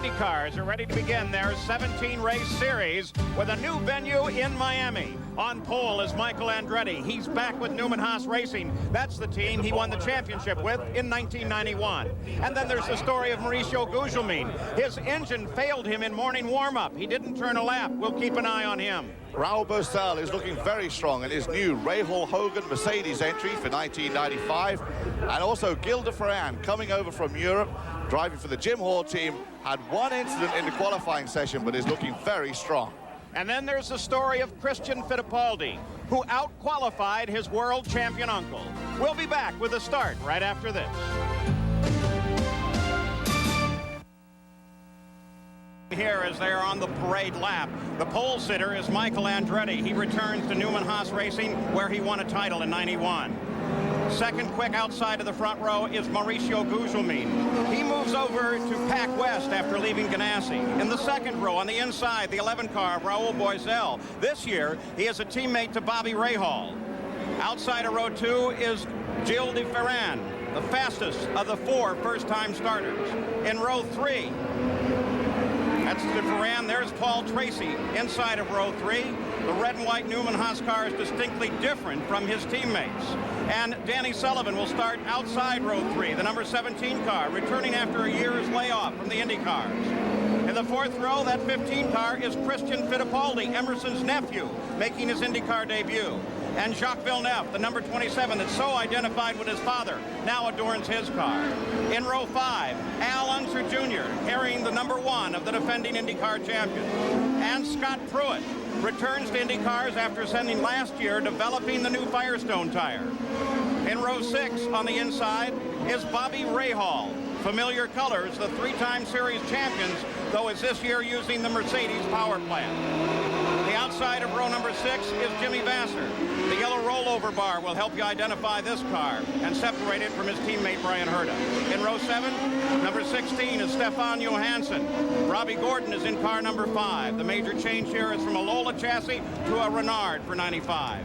Indy cars are ready to begin their 17-race series with a new venue in Miami. On pole is Michael Andretti. He's back with Newman Haas Racing. That's the team he won the championship with in 1991. And then there's the story of Mauricio Gugelmin. His engine failed him in morning warm-up. He didn't turn a lap. We'll keep an eye on him. Raul Boesel is looking very strong in his new Rahal Hogan Mercedes entry for 1995. And also Gil de Ferran coming over from Europe, driving for the Jim Hall team, had one incident in the qualifying session, but is looking very strong. And then there's the story of Christian Fittipaldi, who out-qualified his world champion uncle. We'll be back with a start right after this. Here as they are on the parade lap. The pole sitter is Michael Andretti. He returns to Newman Haas Racing, where he won a title in '91. Second quick outside of the front row is Mauricio Gugelmin. He moves over to Pac West after leaving Ganassi. In the second row on the inside, the 11 car, Raul Boesel. This year, he is a teammate to Bobby Rahal. Outside of row 2 is Gil de Ferran, the fastest of the 4 first-time starters. In row 3, that's de Ferran. There's Paul Tracy inside of row 3. The red and white Newman Haas car is distinctly different from his teammates. And Danny Sullivan will start outside row 3, the number 17 car, returning after a year's layoff from the Indy cars. In the fourth row, that 15 car is Christian Fittipaldi, Emerson's nephew, making his IndyCar debut. And Jacques Villeneuve, the number 27 that's so identified with his father, now adorns his car. In row 5, Al Unser Jr., carrying the number 1 of the defending IndyCar champion. And Scott Pruitt returns to Indy cars after sending last year developing the new Firestone tire. In row 6 on the inside is Bobby Rahal. Familiar colors, the 3-time series champions, though is this year using the Mercedes power plant. The outside of row number 6 is Jimmy Vasser. The yellow rollover bar will help you identify this car and separate it from his teammate Brian Herta. In row 7, number 16 is Stefan Johansson. Robbie Gordon is in car number 5. The major change here is from a Lola chassis to a Renard for 95.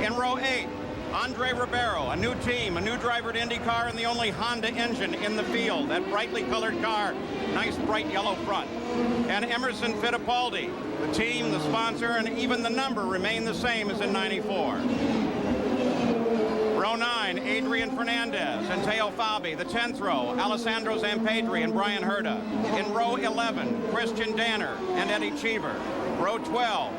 In row 8, Andre Ribeiro, a new team, a new driver to IndyCar, and the only Honda engine in the field. That brightly colored car, nice bright yellow front. And Emerson Fittipaldi, the team, the sponsor, and even the number remain the same as in '94. Row 9, Adrian Fernandez and Teo Fabi. The 10th row, Alessandro Zampedri and Brian Herta. In row 11, Christian Danner and Eddie Cheever. Row 12,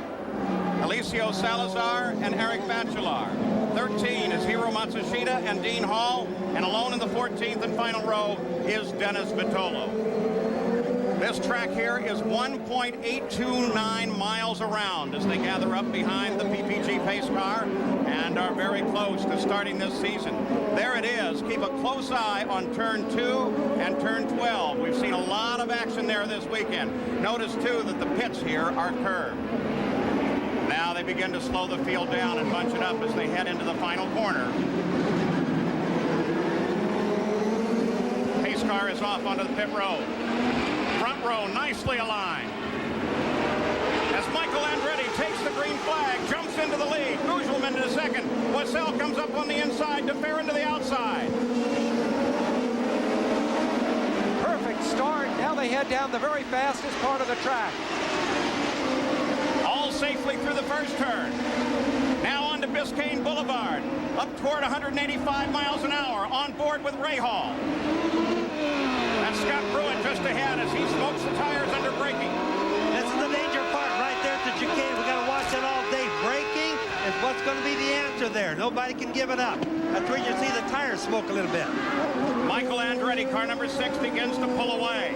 Eliseo Salazar and Eric Bachelard. 13 is Hiro Matsushita and Dean Hall, and alone in the 14th and final row is Dennis Vitolo. This track here is 1.829 miles around as they gather up behind the PPG pace car and are very close to starting this season. There it is. Keep a close eye on turn 2 and turn 12. We've seen a lot of action there this weekend. Notice, too, that the pits here are curved. Now they begin to slow the field down and bunch it up as they head into the final corner. Pace car is off onto the pit road. Front row nicely aligned. As Michael Andretti takes the green flag, jumps into the lead. Gugelmin to the second. Boesel comes up on the inside. de Ferran to the outside. Perfect start. Now they head down the very fastest part of the track. Safely through the first turn. Now on to Biscayne Boulevard. Up toward 185 miles an hour. On board with Rahal. And Scott Pruitt just ahead as he smokes the tires under braking. This is the major part right there at the chicane. We got to watch it all day. Braking is what's going to be the answer there. Nobody can give it up. That's where you see the tires smoke a little bit. Michael Andretti, car number 6, begins to pull away.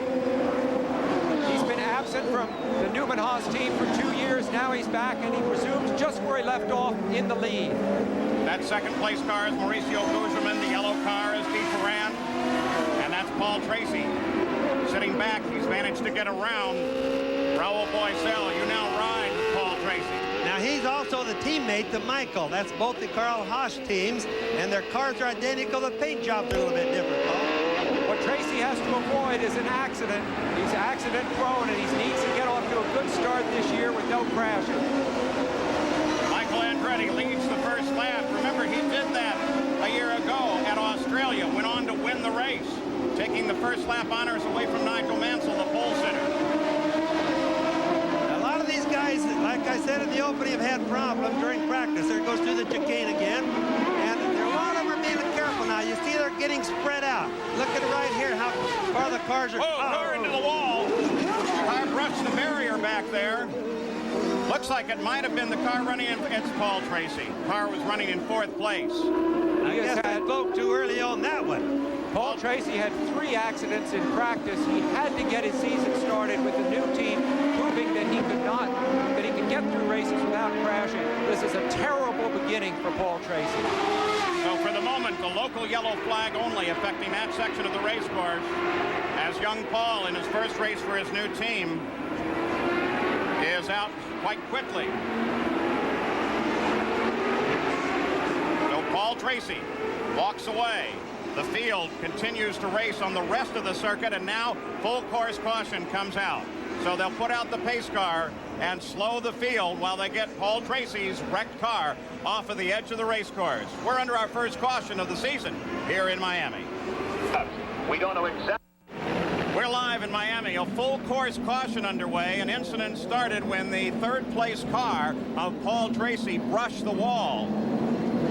He's been absent from the Newman Haas team for 2 years. Now he's back, and he resumes just where he left off in the lead. That second place car is Mauricio Gugelmin. The yellow car is de Ferran. And that's Paul Tracy. Sitting back, he's managed to get around Raul Boesel. You now ride with Paul Tracy. Now he's also the teammate to Michael. That's both the Carl Haas teams, and their cars are identical. The paint jobs are a little bit different, Paul. What Tracy has to avoid is an accident. He's accident prone, and he needs to get off to a good start this year with no crashes. Michael Andretti leads the first lap. Remember, he did that a year ago at Australia, went on to win the race, taking the first lap honors away from Nigel Mansell, the pole sitter. said in the opening, have had problems during practice. There goes through the chicane again. And a lot of them are being careful now. You see they're getting spread out. Look at it right here, how far the cars are. Car into the wall. Car brushed the barrier back there. Looks like it might have been the car running in. It's Paul Tracy. Car was running in 4th place. I guess I spoke too early on that one. Paul Tracy had 3 accidents in practice. He had to get his season started with the new team, proving that he could get through races without crashing. This is a terrible beginning for Paul Tracy. So for the moment, the local yellow flag only affecting that section of the race course, as young Paul in his first race for his new team is out quite quickly. So Paul Tracy walks away. The field continues to race on the rest of the circuit, and now full course caution comes out. So they'll put out the pace car and slow the field while they get Paul Tracy's wrecked car off of the edge of the race course. We're under our first caution of the season here in Miami. We don't know exactly. We're live in Miami. A full course caution underway. An incident started when the 3rd place car of Paul Tracy brushed the wall.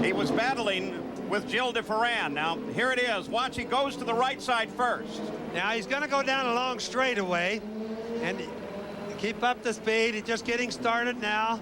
He was battling with Gilles de Ferran. Now, here it is. Watch, he goes to the right side first. Now he's going to go down a long straightaway and keep up the speed. He's just getting started now.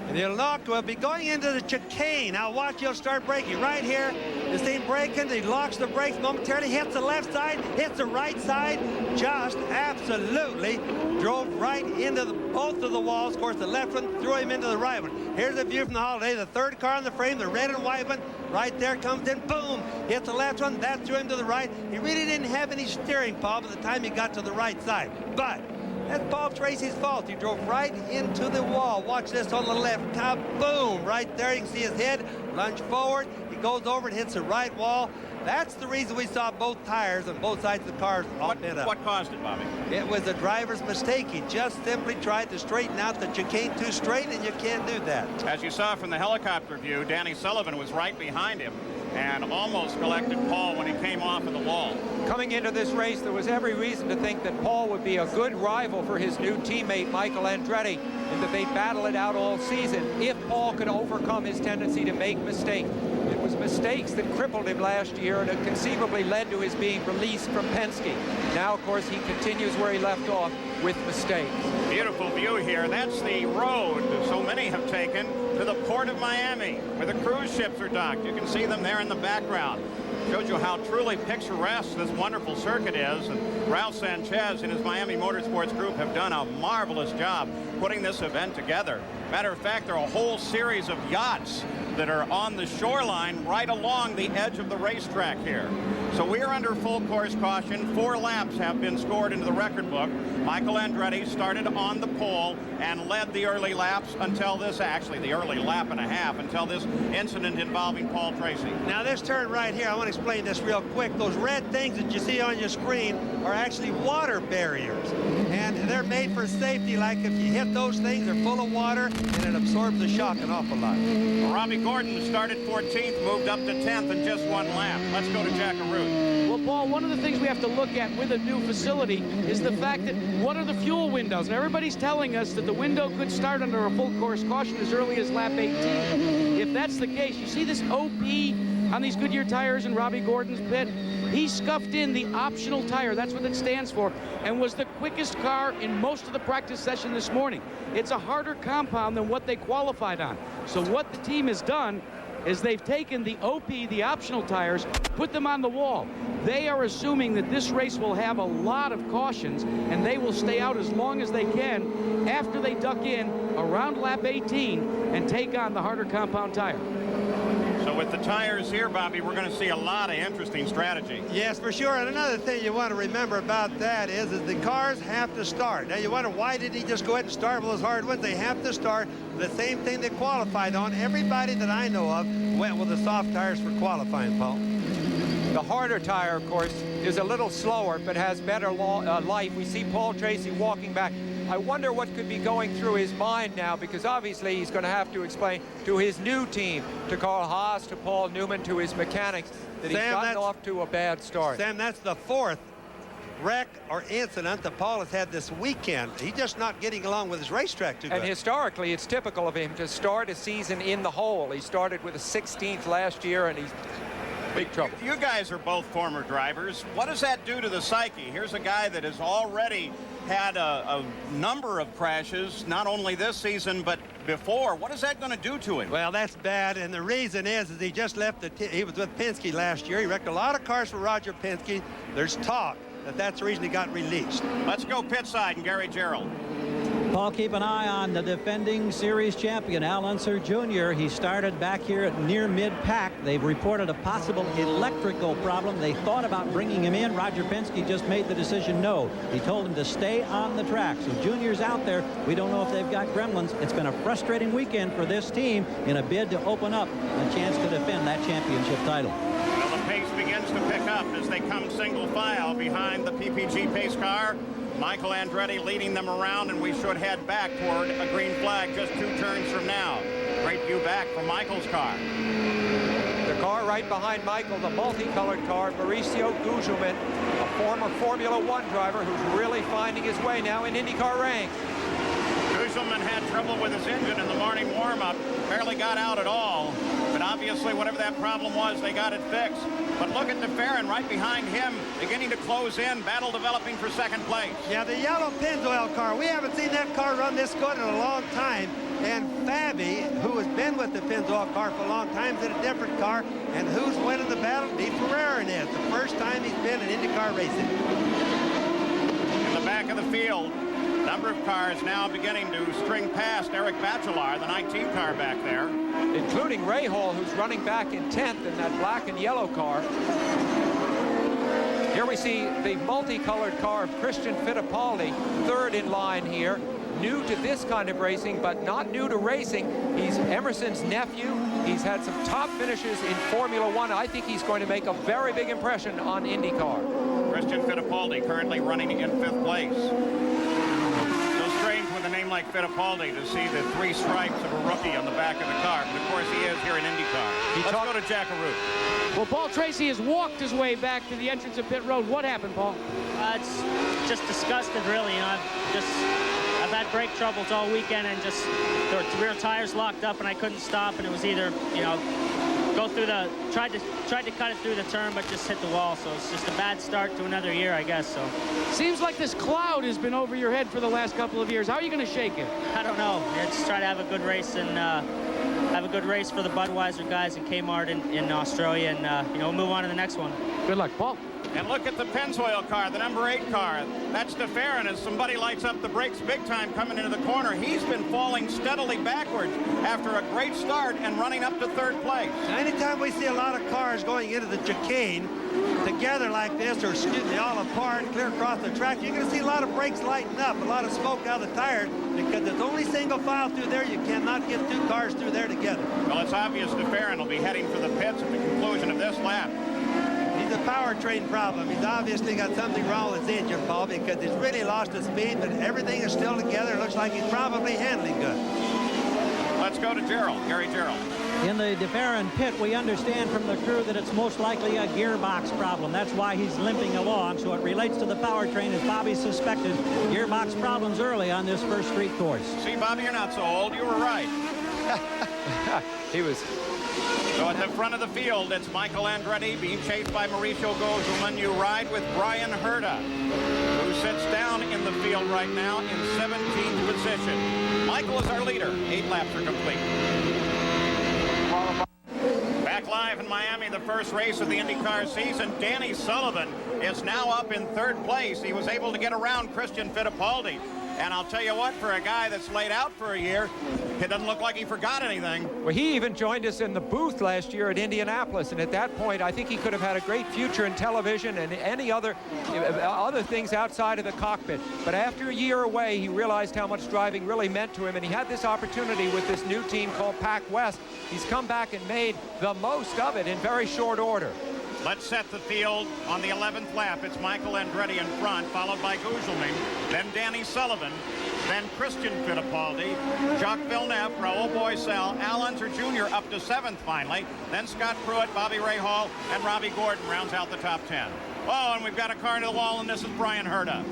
And he'll be going into the chicane. Now watch, he'll start braking right here. This thing braking, he locks the brakes momentarily, hits the left side, hits the right side, just absolutely drove right into both of the walls. Of course, the left one threw him into the right one. Here's a view from the holiday, the 3rd car on the frame, the red and white one, right there comes in, boom, hits the left one, that threw him to the right. He really didn't have any steering, Paul, by the time he got to the right side. But that's Paul Tracy's fault. He drove right into the wall. Watch this on the left. Kaboom! Right there. You can see his head lunge forward. He goes over and hits the right wall. That's the reason we saw both tires on both sides of the cars all bent up. What caused it, Bobby? It was the driver's mistake. He just simply tried to straighten out the chicane too straight, and you can't do that. As you saw from the helicopter view, Danny Sullivan was right behind him and almost collected Paul when he came off of the wall. Coming into this race, there was every reason to think that Paul would be a good rival for his new teammate, Michael Andretti, and that they'd battle it out all season if Paul could overcome his tendency to make mistakes. It was mistakes that crippled him last year and it conceivably led to his being released from Penske. Now, of course, he continues where he left off with mistakes. Beautiful view here. That's the road so many have taken to the port of Miami, where the cruise ships are docked. You can see them there in the background. Shows you how truly picturesque this wonderful circuit is. And Ralph Sanchez and his Miami Motorsports Group have done a marvelous job putting this event together. Matter of fact, there are a whole series of yachts that are on the shoreline right along the edge of the racetrack here. So we are under full course caution. 4 laps have been scored into the record book. Michael Andretti started on the pole and led the early laps until this, actually the early lap and a half, until this incident involving Paul Tracy. Now this turn right here, I want to explain this real quick. Those red things that you see on your screen are actually water barriers. And they're made for safety, like if you hit those things, they're full of water and it absorbs the shock an awful lot. Robbie Gordon started 14th, moved up to 10th in just 1 lap. Let's go to Jack Arute. Well, Paul, one of the things we have to look at with a new facility is the fact that what are the fuel windows? And everybody's telling us that the window could start under a full course caution as early as lap 18. If that's the case, you see this OP on these Goodyear tires in Robbie Gordon's pit? He scuffed in the optional tire, that's what it stands for, and was the quickest car in most of the practice session this morning. It's a harder compound than what they qualified on. So what the team has done is they've taken the OP, the optional tires, put them on the wall. They are assuming that this race will have a lot of cautions and they will stay out as long as they can after they duck in around lap 18 and take on the harder compound tire. So with the tires here, Bobby, we're going to see a lot of interesting strategy. Yes, for sure. And another thing you want to remember about that is the cars have to start. Now you wonder, why did he just go ahead and start with those hard ones? They have to start the same thing they qualified on. Everybody that I know of went with the soft tires for qualifying, Paul. The harder tire, of course, is a little slower but has better life. We see Paul Tracy walking back. I wonder what could be going through his mind now, because obviously he's going to have to explain to his new team, to Carl Haas, to Paul Newman, to his mechanics, that he's gotten off to a bad start. Sam, that's the 4th wreck or incident that Paul has had this weekend. He's just not getting along with his racetrack too good. And historically, it's typical of him to start a season in the hole. He started with a 16th last year, and he's big trouble. You guys are both former drivers. What does that do to the psyche? Here's a guy that has already had a number of crashes, not only this season, but before. What is that going to do to him? Well, that's bad, and the reason is he just left he was with Penske last year. He wrecked a lot of cars for Roger Penske. There's talk that that's the reason he got released. Let's go pit side and Gary Gerald. Paul, keep an eye on the defending series champion, Al Unser Jr. He started back here at near mid-pack. They've reported a possible electrical problem. They thought about bringing him in. Roger Penske just made the decision no. He told him to stay on the track. So Junior's out there. We don't know if they've got gremlins. It's been a frustrating weekend for this team in a bid to open up a chance to defend that championship title. Well, the pace begins to pick up as they come single file behind the PPG pace car. Michael Andretti leading them around, and we should head back toward a green flag just 2 turns from now. Great view back from Michael's car. The car right behind Michael, the multicolored car, Mauricio Gugelmin, a former Formula One driver who's really finding his way now in IndyCar ranks. Gugelmin had trouble with his engine in the morning warm-up, barely got out at all. But obviously, whatever that problem was, they got it fixed. But look at DeFerrin right behind him, beginning to close in, battle developing for second place. Yeah, the yellow Pennzoil car. We haven't seen that car run this good in a long time. And Fabi, who has been with the Pennzoil car for a long time, is in a different car. And who's winning the battle? Dee Ferreira is. The first time he's been in IndyCar racing. In the back of the field, number of cars now beginning to string past Eric Bachelard, the 19 car back there. Including Ray Hall, who's running back in 10th in that black and yellow car. Here we see the multicolored car of Christian Fittipaldi, 3rd in line here. New to this kind of racing, but not new to racing. He's Emerson's nephew. He's had some top finishes in Formula One. I think he's going to make a very big impression on IndyCar. Christian Fittipaldi currently running in 5th place. Strange with a name like Fittipaldi to see the 3 stripes of a rookie on the back of the car, but of course he is here in IndyCar. Let's go to Jack Arute. Well, Paul Tracy has walked his way back to the entrance of pit road. What happened, Paul? It's just disgusted, really. You know, I've had brake troubles all weekend, and just the rear tires locked up, and I couldn't stop, and it was either, you know, go through the tried to cut it through the turn, but just hit the wall. So it's just a bad start to another year, I guess. So seems like this cloud has been over your head for the last couple of years. How are you going to shake it? I don't know. Just try to have a good race and have a good race for the Budweiser guys in Kmart in Australia, and you know, we'll move on to the next one. Good luck, Paul. And look at the Pennzoil car, the number 8 car. That's DeFerrin as somebody lights up the brakes big time coming into the corner. He's been falling steadily backwards after a great start and running up to 3rd place. Now, anytime we see a lot of cars going into the chicane together like this, or excuse me, all apart, clear across the track, you're going to see a lot of brakes lighting up, a lot of smoke out of the tires, because there's only single file through there. You cannot get 2 cars through there together. Well, it's obvious DeFerrin will be heading for the pits at the conclusion of this lap. He's a powertrain problem. He's obviously got something wrong with his engine, Paul, because he's really lost his speed, but everything is still together. It looks like he's probably handling good. Let's go to Gerald, Gary Gerald. In the DeFerrin pit, we understand from the crew that it's most likely a gearbox problem. That's why he's limping along. So it relates to the powertrain, as Bobby suspected. Gearbox problems early on this first street course. See, Bobby, you're not so old. You were right. He was. So at the front of the field, it's Michael Andretti being chased by Mauricio Gugelmin. You ride with Brian Herta, who sits down in the field right now in 17th position. Michael is our leader. 8 laps are complete. Back live in Miami, the first race of the IndyCar season. Danny Sullivan is now up in 3rd place. He was able to get around Christian Fittipaldi. And I'll tell you what, for a guy that's laid out for a year, it doesn't look like he forgot anything. Well, he even joined us in the booth last year at Indianapolis, and at that point, I think he could have had a great future in television and any other things outside of the cockpit. But after a year away, he realized how much driving really meant to him, and he had this opportunity with this new team called Pac West. He's come back and made the most of it in very short order. Let's set the field on the 11th lap. It's Michael Andretti in front, followed by Gugelmin, then Danny Sullivan, then Christian Fittipaldi, Jacques Villeneuve, Raul Boesel, Al Unser Jr. up to 7th finally, then Scott Pruitt, Bobby Rahal, and Robbie Gordon rounds out the top 10. Oh, and we've got a car to the wall, and this is Bryan Herta.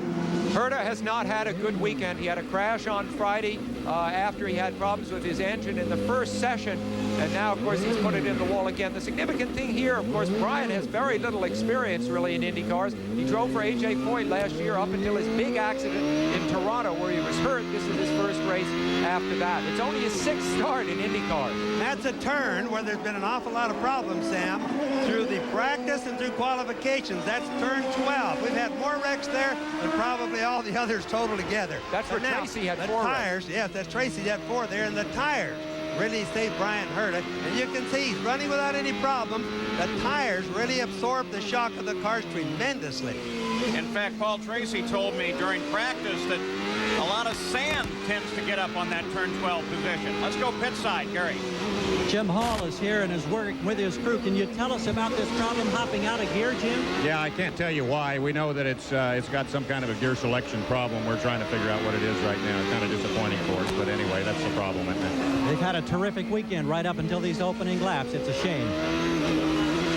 Herta has not had a good weekend. He had a crash on Friday after he had problems with his engine in the first session, and now, of course, he's put it in the wall again. The significant thing here, of course, Bryan has very little experience, really, in Indy cars. He drove for A.J. Foyt last year up until his big accident in Toronto, where he was hurt. This is his first race after that. It's only his 6th start in Indy cars. That's a turn where there's been an awful lot of problems, Sam, through the practice and through qualifications. That's turn 12. We've had more wrecks there than probably all the others total together. That's where Tracy had 4 tires, yes, that's Tracy had 4 there, and the tires really saved Bryan Herta. And you can see he's running without any problem. The tires really absorb the shock of the cars tremendously. In fact, Paul Tracy told me during practice that a lot of sand tends to get up on that turn 12 position. Let's go pit side, Gary. Jim Hall is here and is working with his crew. Can you tell us about this problem hopping out of gear, Jim? Yeah, I can't tell you why. We know that it's got some kind of a gear selection problem. We're trying to figure out what it is right now. It's kind of disappointing for us, but anyway, that's the problem, isn't it? They've had a terrific weekend right up until these opening laps. It's a shame.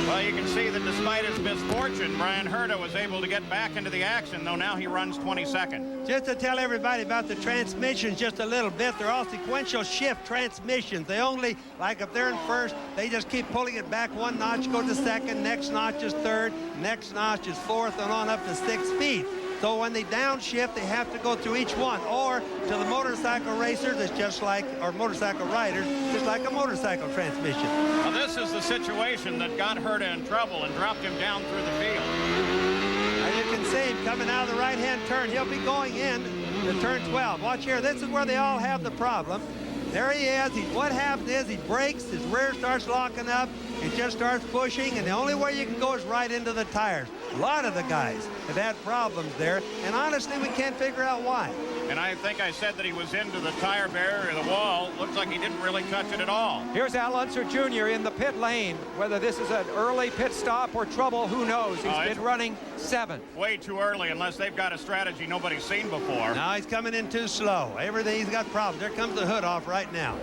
Well, you can see that despite his misfortune, Bryan Herta was able to get back into the action, though now he runs 22nd. Just to tell everybody about the transmissions just a little bit, they're all sequential shift transmissions. They only, like if they're in first, they just keep pulling it back 1 notch, go to second, next notch is third, next notch is fourth, and on up to 6 speed. So when they downshift, they have to go through each one. Or to the motorcycle racers, it's just like, or motorcycle riders, just like a motorcycle transmission. Well, this is the situation that got Herta in trouble and dropped him down through the field. And you can see him coming out of the right-hand turn. He'll be going in to turn 12. Watch here. This is where they all have the problem. There he is. What happens is he brakes, his rear starts locking up, it just starts pushing, and the only way you can go is right into the tires. A lot of the guys have had problems there, and honestly, we can't figure out why. And I think I said that he was into the tire barrier of the wall. Looks like he didn't really touch it at all. Here's Al Unser Jr. in the pit lane. Whether this is an early pit stop or trouble, who knows? He's been running 7th. Way too early, unless they've got a strategy nobody's seen before. Now he's coming in too slow. Everything, he's got problems. There comes the hood off right now.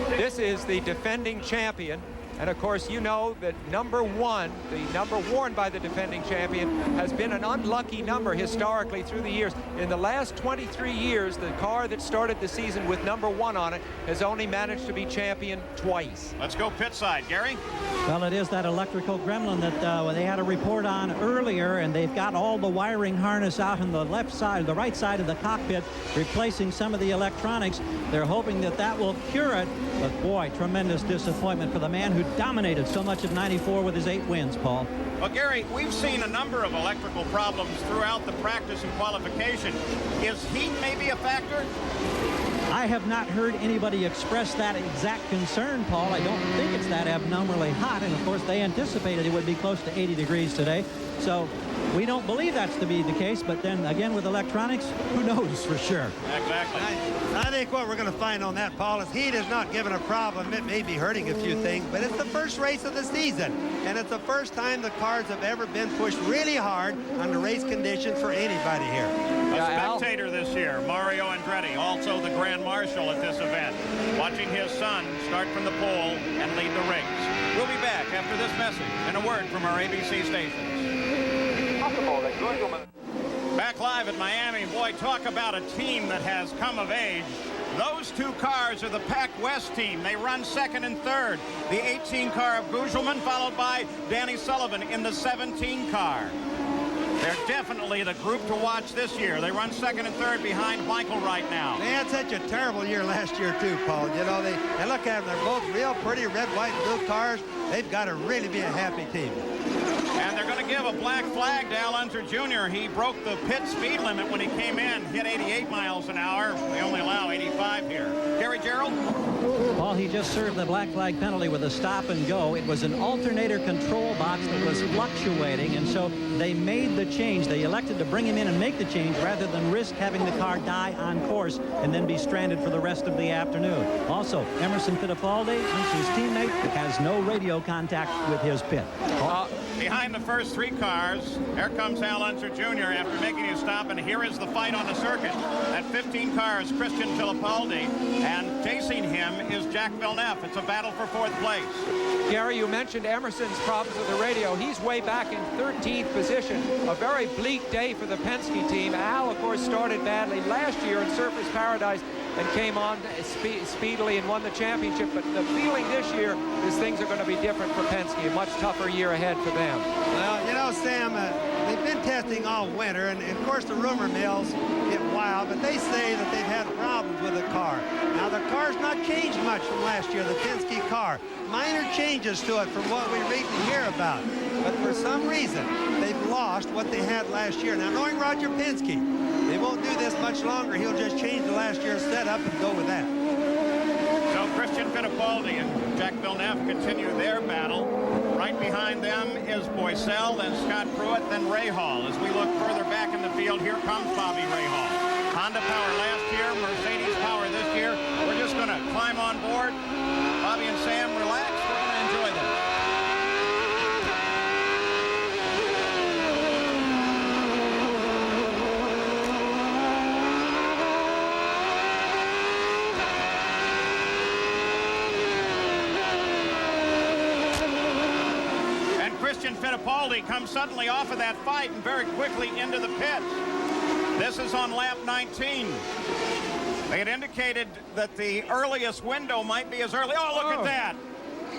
This is the defending champion. And of course, you know that number 1, the number worn by the defending champion, has been an unlucky number historically through the years. In the last 23 years, the car that started the season with number 1 on it has only managed to be champion twice. Let's go pit side, Gary. Well, it is that electrical gremlin that they had a report on earlier, and they've got all the wiring harness out on the left side, the right side of the cockpit, replacing some of the electronics. They're hoping that that will cure it, but boy, tremendous disappointment for the man who dominated so much of '94 with his 8 wins, Paul. Well, Gary, we've seen a number of electrical problems throughout the practice and qualification. Is heat maybe a factor? I have not heard anybody express that exact concern, Paul. I don't think it's that abnormally hot, and of course they anticipated it would be close to 80 degrees today. So we don't believe that's to be the case, but then again with electronics, who knows for sure. Exactly. I think what we're going to find on that, Paul, is heat is not given a problem. It may be hurting a few things, but it's the first race of the season, and it's the first time the cars have ever been pushed really hard under race conditions for anybody here. A spectator this year, Mario Andretti, also the Grand Marshal at this event, watching his son start from the pole and lead the race. We'll be back after this message and a word from our ABC stations. Back live at Miami. Boy, talk about a team that has come of age. Those 2 cars are the Pac West team. They run 2nd and 3rd. The 18 car of Gugelmin, followed by Danny Sullivan in the 17 car. They're definitely the group to watch this year. They run 2nd and 3rd behind Michael right now. They had such a terrible year last year, too, Paul. You know, and look at them. They're both real pretty red, white, and blue cars. They've got to really be a happy team. And they're going to give a black flag to Al Unser Jr. He broke the pit speed limit when he came in, hit 88 miles an hour. They only allow 85 here. Gary Gerald? Paul, he just served the black flag penalty with a stop and go. It was an alternator control box that was fluctuating, and so they made the change. They elected to bring him in and make the change rather than risk having the car die on course and then be stranded for the rest of the afternoon. Also, Emerson Fittipaldi, Unser's teammate, has no radio contact with his pit. Behind the first 3 cars, here comes Al Unser Jr. after making his stop, and here is the fight on the circuit. At 15 cars, Christian Fittipaldi, and chasing him is Jacques Villeneuve. It's a battle for 4th place. Gary, you mentioned Emerson's problems with the radio. He's way back in 13th position. A very bleak day for the Penske team. Al, of course, started badly last year in Surfers Paradise and came on speedily and won the championship. But the feeling this year is things are going to be different for Penske. A much tougher year ahead for them. Well, you know, Sam, they've been testing all winter, and of course the rumor mills get wild, but they say that they've had problems with the car. Now, the car's not changed much from last year, the Penske car. Minor changes to it from what we read and hear about. But for some reason, they've lost what they had last year. Now, knowing Roger Penske, they won't do this much longer. He'll just change the last year's setup and go with that. So Christian Fittipaldi and Jacques Villeneuve continue their battle. Right behind them is Boycel, then Scott Pruitt, then Rahal. As we look further back in the field, here comes Bobby Rahal. Honda power last year, Mercedes power this year. We're just going to climb on board. Bobby and Sam, relax. We're going to enjoy this. Christian Fittipaldi comes suddenly off of that fight and very quickly into the pits. This is on lap 19. They had indicated that the earliest window might be as early. Oh, look at that.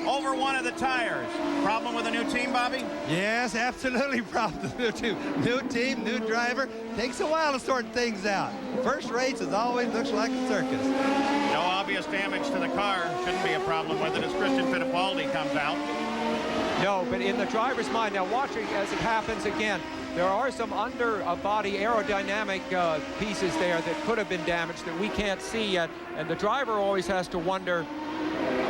Over one of the tires. Problem with the new team, Bobby? Yes, absolutely problem with the new team. New team, new driver. Takes a while to sort things out. First race is always looks like a circus. No obvious damage to the car. Shouldn't be a problem with it as Christian Fittipaldi comes out. No, but in the driver's mind, now watching as it happens again, there are some under-body aerodynamic pieces there that could have been damaged that we can't see yet. And the driver always has to wonder,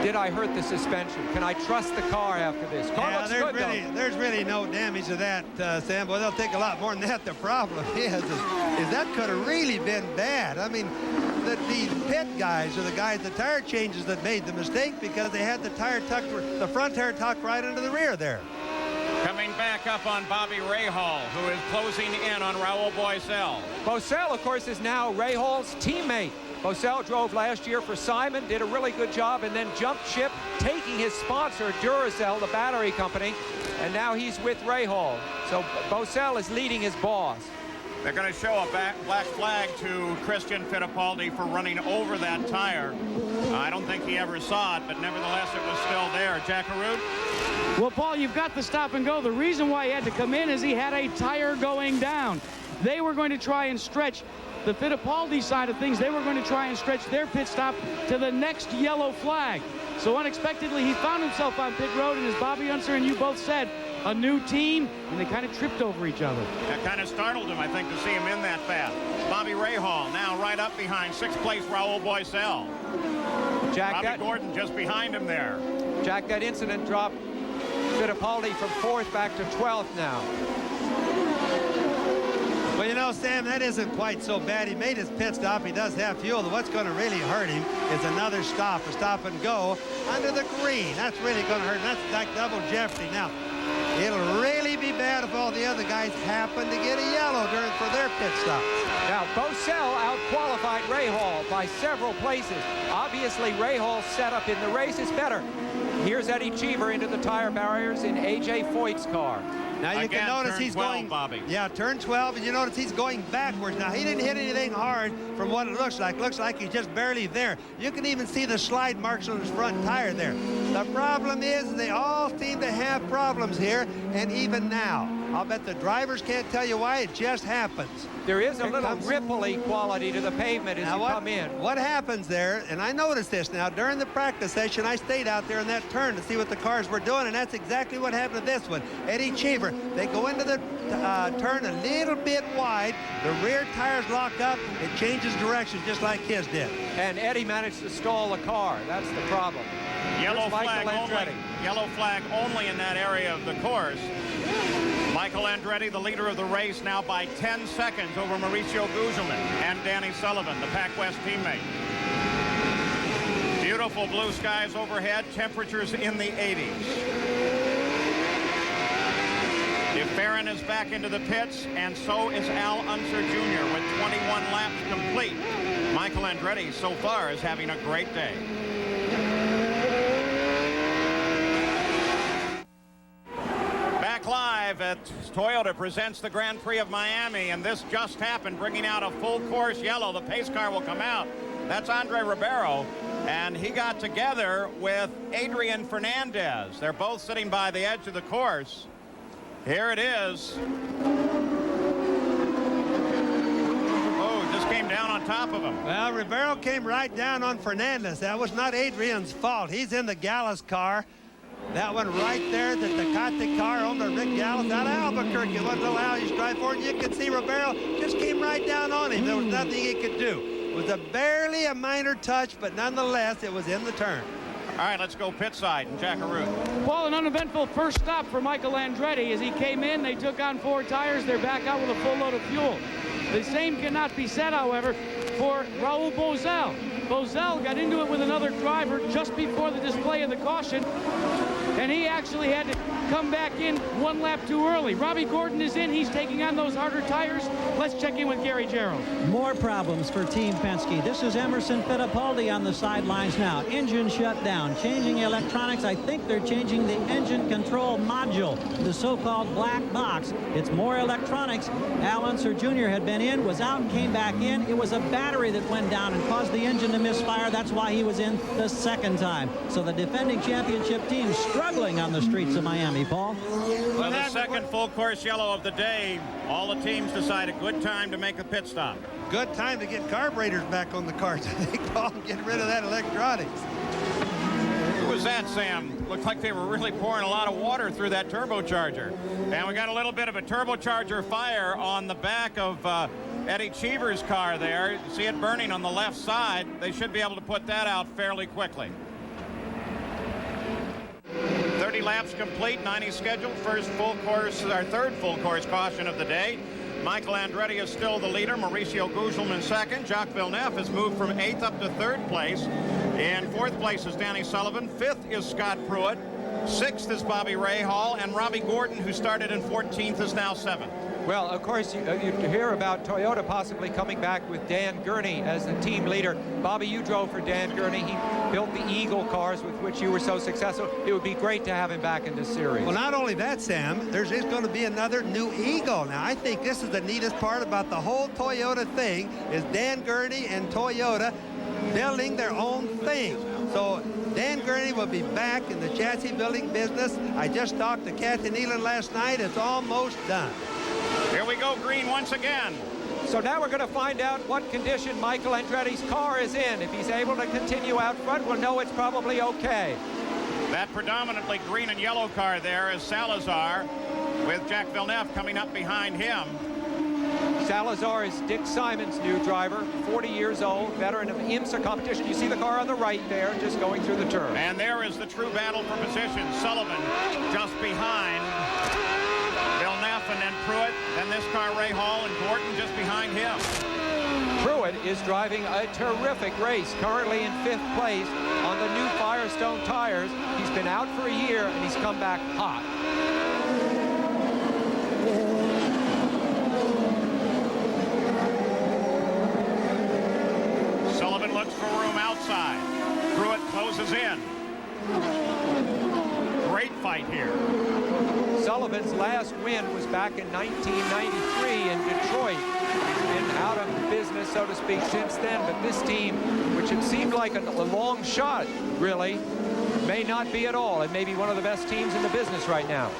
did I hurt the suspension? Can I trust the car after this? Car looks good, though. There's really no damage to that, Sam. But they'll take a lot more than that. The problem is that could have really been bad. I mean, the pit guys are the guys, the tire changes that made the mistake because they had the front tire tucked right into the rear there. Coming back up on Bobby Rahal, who is closing in on Raul Boycel. Boycel, of course, is now Rahal's teammate. Boycel drove last year for Simon, did a really good job, and then jumped ship, taking his sponsor, Duracell, the battery company, and now he's with Rahal. So Boycel is leading his boss. They're going to show a black flag to Christian Fittipaldi for running over that tire. I don't think he ever saw it, but nevertheless, it was still there. Jack Arute? Well, Paul, you've got the stop and go. The reason why he had to come in is he had a tire going down. They were going to try and stretch the Fittipaldi side of things. They were going to try and stretch their pit stop to the next yellow flag. So unexpectedly, he found himself on pit road, and as Bobby Unser and you both said, a new team, and they kind of tripped over each other. That kind of startled him, I think, to see him in that fast. Bobby Rahal now right up behind 6th place Raul Boycel. Bobby Gordon just behind him there. Jack, that incident dropped Fittipaldi from 4th back to 12th now. Well, you know, Sam, that isn't quite so bad. He made his pit stop. He does have fuel. What's going to really hurt him is another stop, a stop and go under the green. That's really going to hurt him. That's like double jeopardy. Now, it'll really be bad if all the other guys happen to get a yellow for their pit stops. Now, Boycel out-qualified Rahal by several places. Obviously, Rahal's setup in the race is better. Here's Eddie Cheever into the tire barriers in A.J. Foyt's car. Now you can notice he's 12, going, Bobby. Yeah, turn 12, and you notice he's going backwards. Now he didn't hit anything hard from what it looks like. Looks like he's just barely there. You can even see the slide marks on his front tire there. The problem is they all seem to have problems here, and even now. I'll bet the drivers can't tell you why. It just happens. There is a little ripple-y quality to the pavement as you come in. What happens there, and I noticed this now, during the practice session, I stayed out there in that turn to see what the cars were doing, and that's exactly what happened to this one. Eddie Cheever, they go into the turn a little bit wide, the rear tires lock up, it changes direction just like his did. And Eddie managed to stall the car. That's the problem. Yellow flag only in that area of the course. Michael Andretti, the leader of the race, now by 10 seconds over Mauricio Gugelmin and Danny Sullivan, the PacWest teammate. Beautiful blue skies overhead, temperatures in the 80s. DeFerrin is back into the pits, and so is Al Unser Jr. with 21 laps complete. Michael Andretti so far is having a great day. Back live at Toyota presents the Grand Prix of Miami, and this just happened, bringing out a full course yellow. The pace car will come out. That's Andre Ribeiro, and he got together with Adrian Fernandez. They're both sitting by the edge of the course. Here it is. Oh, just came down on top of him. Well, Ribeiro came right down on Fernandez. That was not Adrian's fault. He's in the Gallus car. That one right there, the Tecate car on the Rick Gallus out of Albuquerque. It wasn't allowed you to drive for it. You could see Ribeiro just came right down on him. There was nothing he could do. It was barely a minor touch, but nonetheless, it was in the turn. All right, let's go pit side and Jack Arute. Well, an uneventful first stop for Michael Andretti. As he came in, they took on 4 tires. They're back out with a full load of fuel. The same cannot be said, however, for Raul Boesel. Boesel got into it with another driver just before the display of the caution, and he actually had to come back in 1 lap too early. Robbie Gordon is in. He's taking on those harder tires. Let's check in with Gary Gerould. More problems for Team Penske. This is Emerson Fittipaldi on the sidelines now. Engine shut down. Changing electronics. I think they're changing the engine control module, the so-called black box. It's more electronics. Al Unser Jr. had been in, was out, and came back in. It was a battery that went down and caused the engine to misfire. That's why he was in the second time. So the defending championship team struggling on the streets of Miami, Paul. Well, the second full course yellow of the day. All the teams decide a good time to make a pit stop. Good time to get carburetors back on the cars. I think, Paul, get rid of that electronics. Who was that, Sam? Looked like they were really pouring a lot of water through that turbocharger. And we got a little bit of a turbocharger fire on the back of Eddie Cheever's car there. You see it burning on the left side. They should be able to put that out fairly quickly. 30 laps complete, 90 scheduled. First full course, our third full course caution of the day. Michael Andretti is still the leader. Mauricio Gugelmin second. Jacques Villeneuve has moved from 8th up to 3rd place. In 4th place is Danny Sullivan. 5th is Scott Pruitt. 6th is Bobby Rahal. And Robbie Gordon, who started in 14th, is now 7th. Well, of course, you hear about Toyota possibly coming back with Dan Gurney as the team leader. Bobby, you drove for Dan Gurney. He built the Eagle cars with which you were so successful. It would be great to have him back in this series. Well, not only that, Sam, there's just going to be another new Eagle. Now, I think this is the neatest part about the whole Toyota thing is Dan Gurney and Toyota building their own thing. So Dan Gurney will be back in the chassis building business. I just talked to Kathy Nealon last night. It's almost done. Here we go, green once again. So now we're going to find out what condition Michael Andretti's car is in. If he's able to continue out front, we'll know it's probably okay. That predominantly green and yellow car there is Salazar, with Jacques Villeneuve coming up behind him. Salazar is Dick Simon's new driver, 40 years old, veteran of IMSA competition. You see the car on the right there, just going through the turn. And there is the true battle for position. Sullivan just behind Villeneuve and then Pruitt. Then this car, Rahal, and Gordon just behind him. Pruitt is driving a terrific race, currently in 5th place on the new Firestone tires. He's been out for a year, and he's come back hot. Sullivan looks for room outside. Pruitt closes in. Great fight here. Sullivan's last win was back in 1993 in Detroit. He's been out of business, so to speak, since then. But this team, which had seemed like a long shot, really, may not be at all. It may be one of the best teams in the business right now.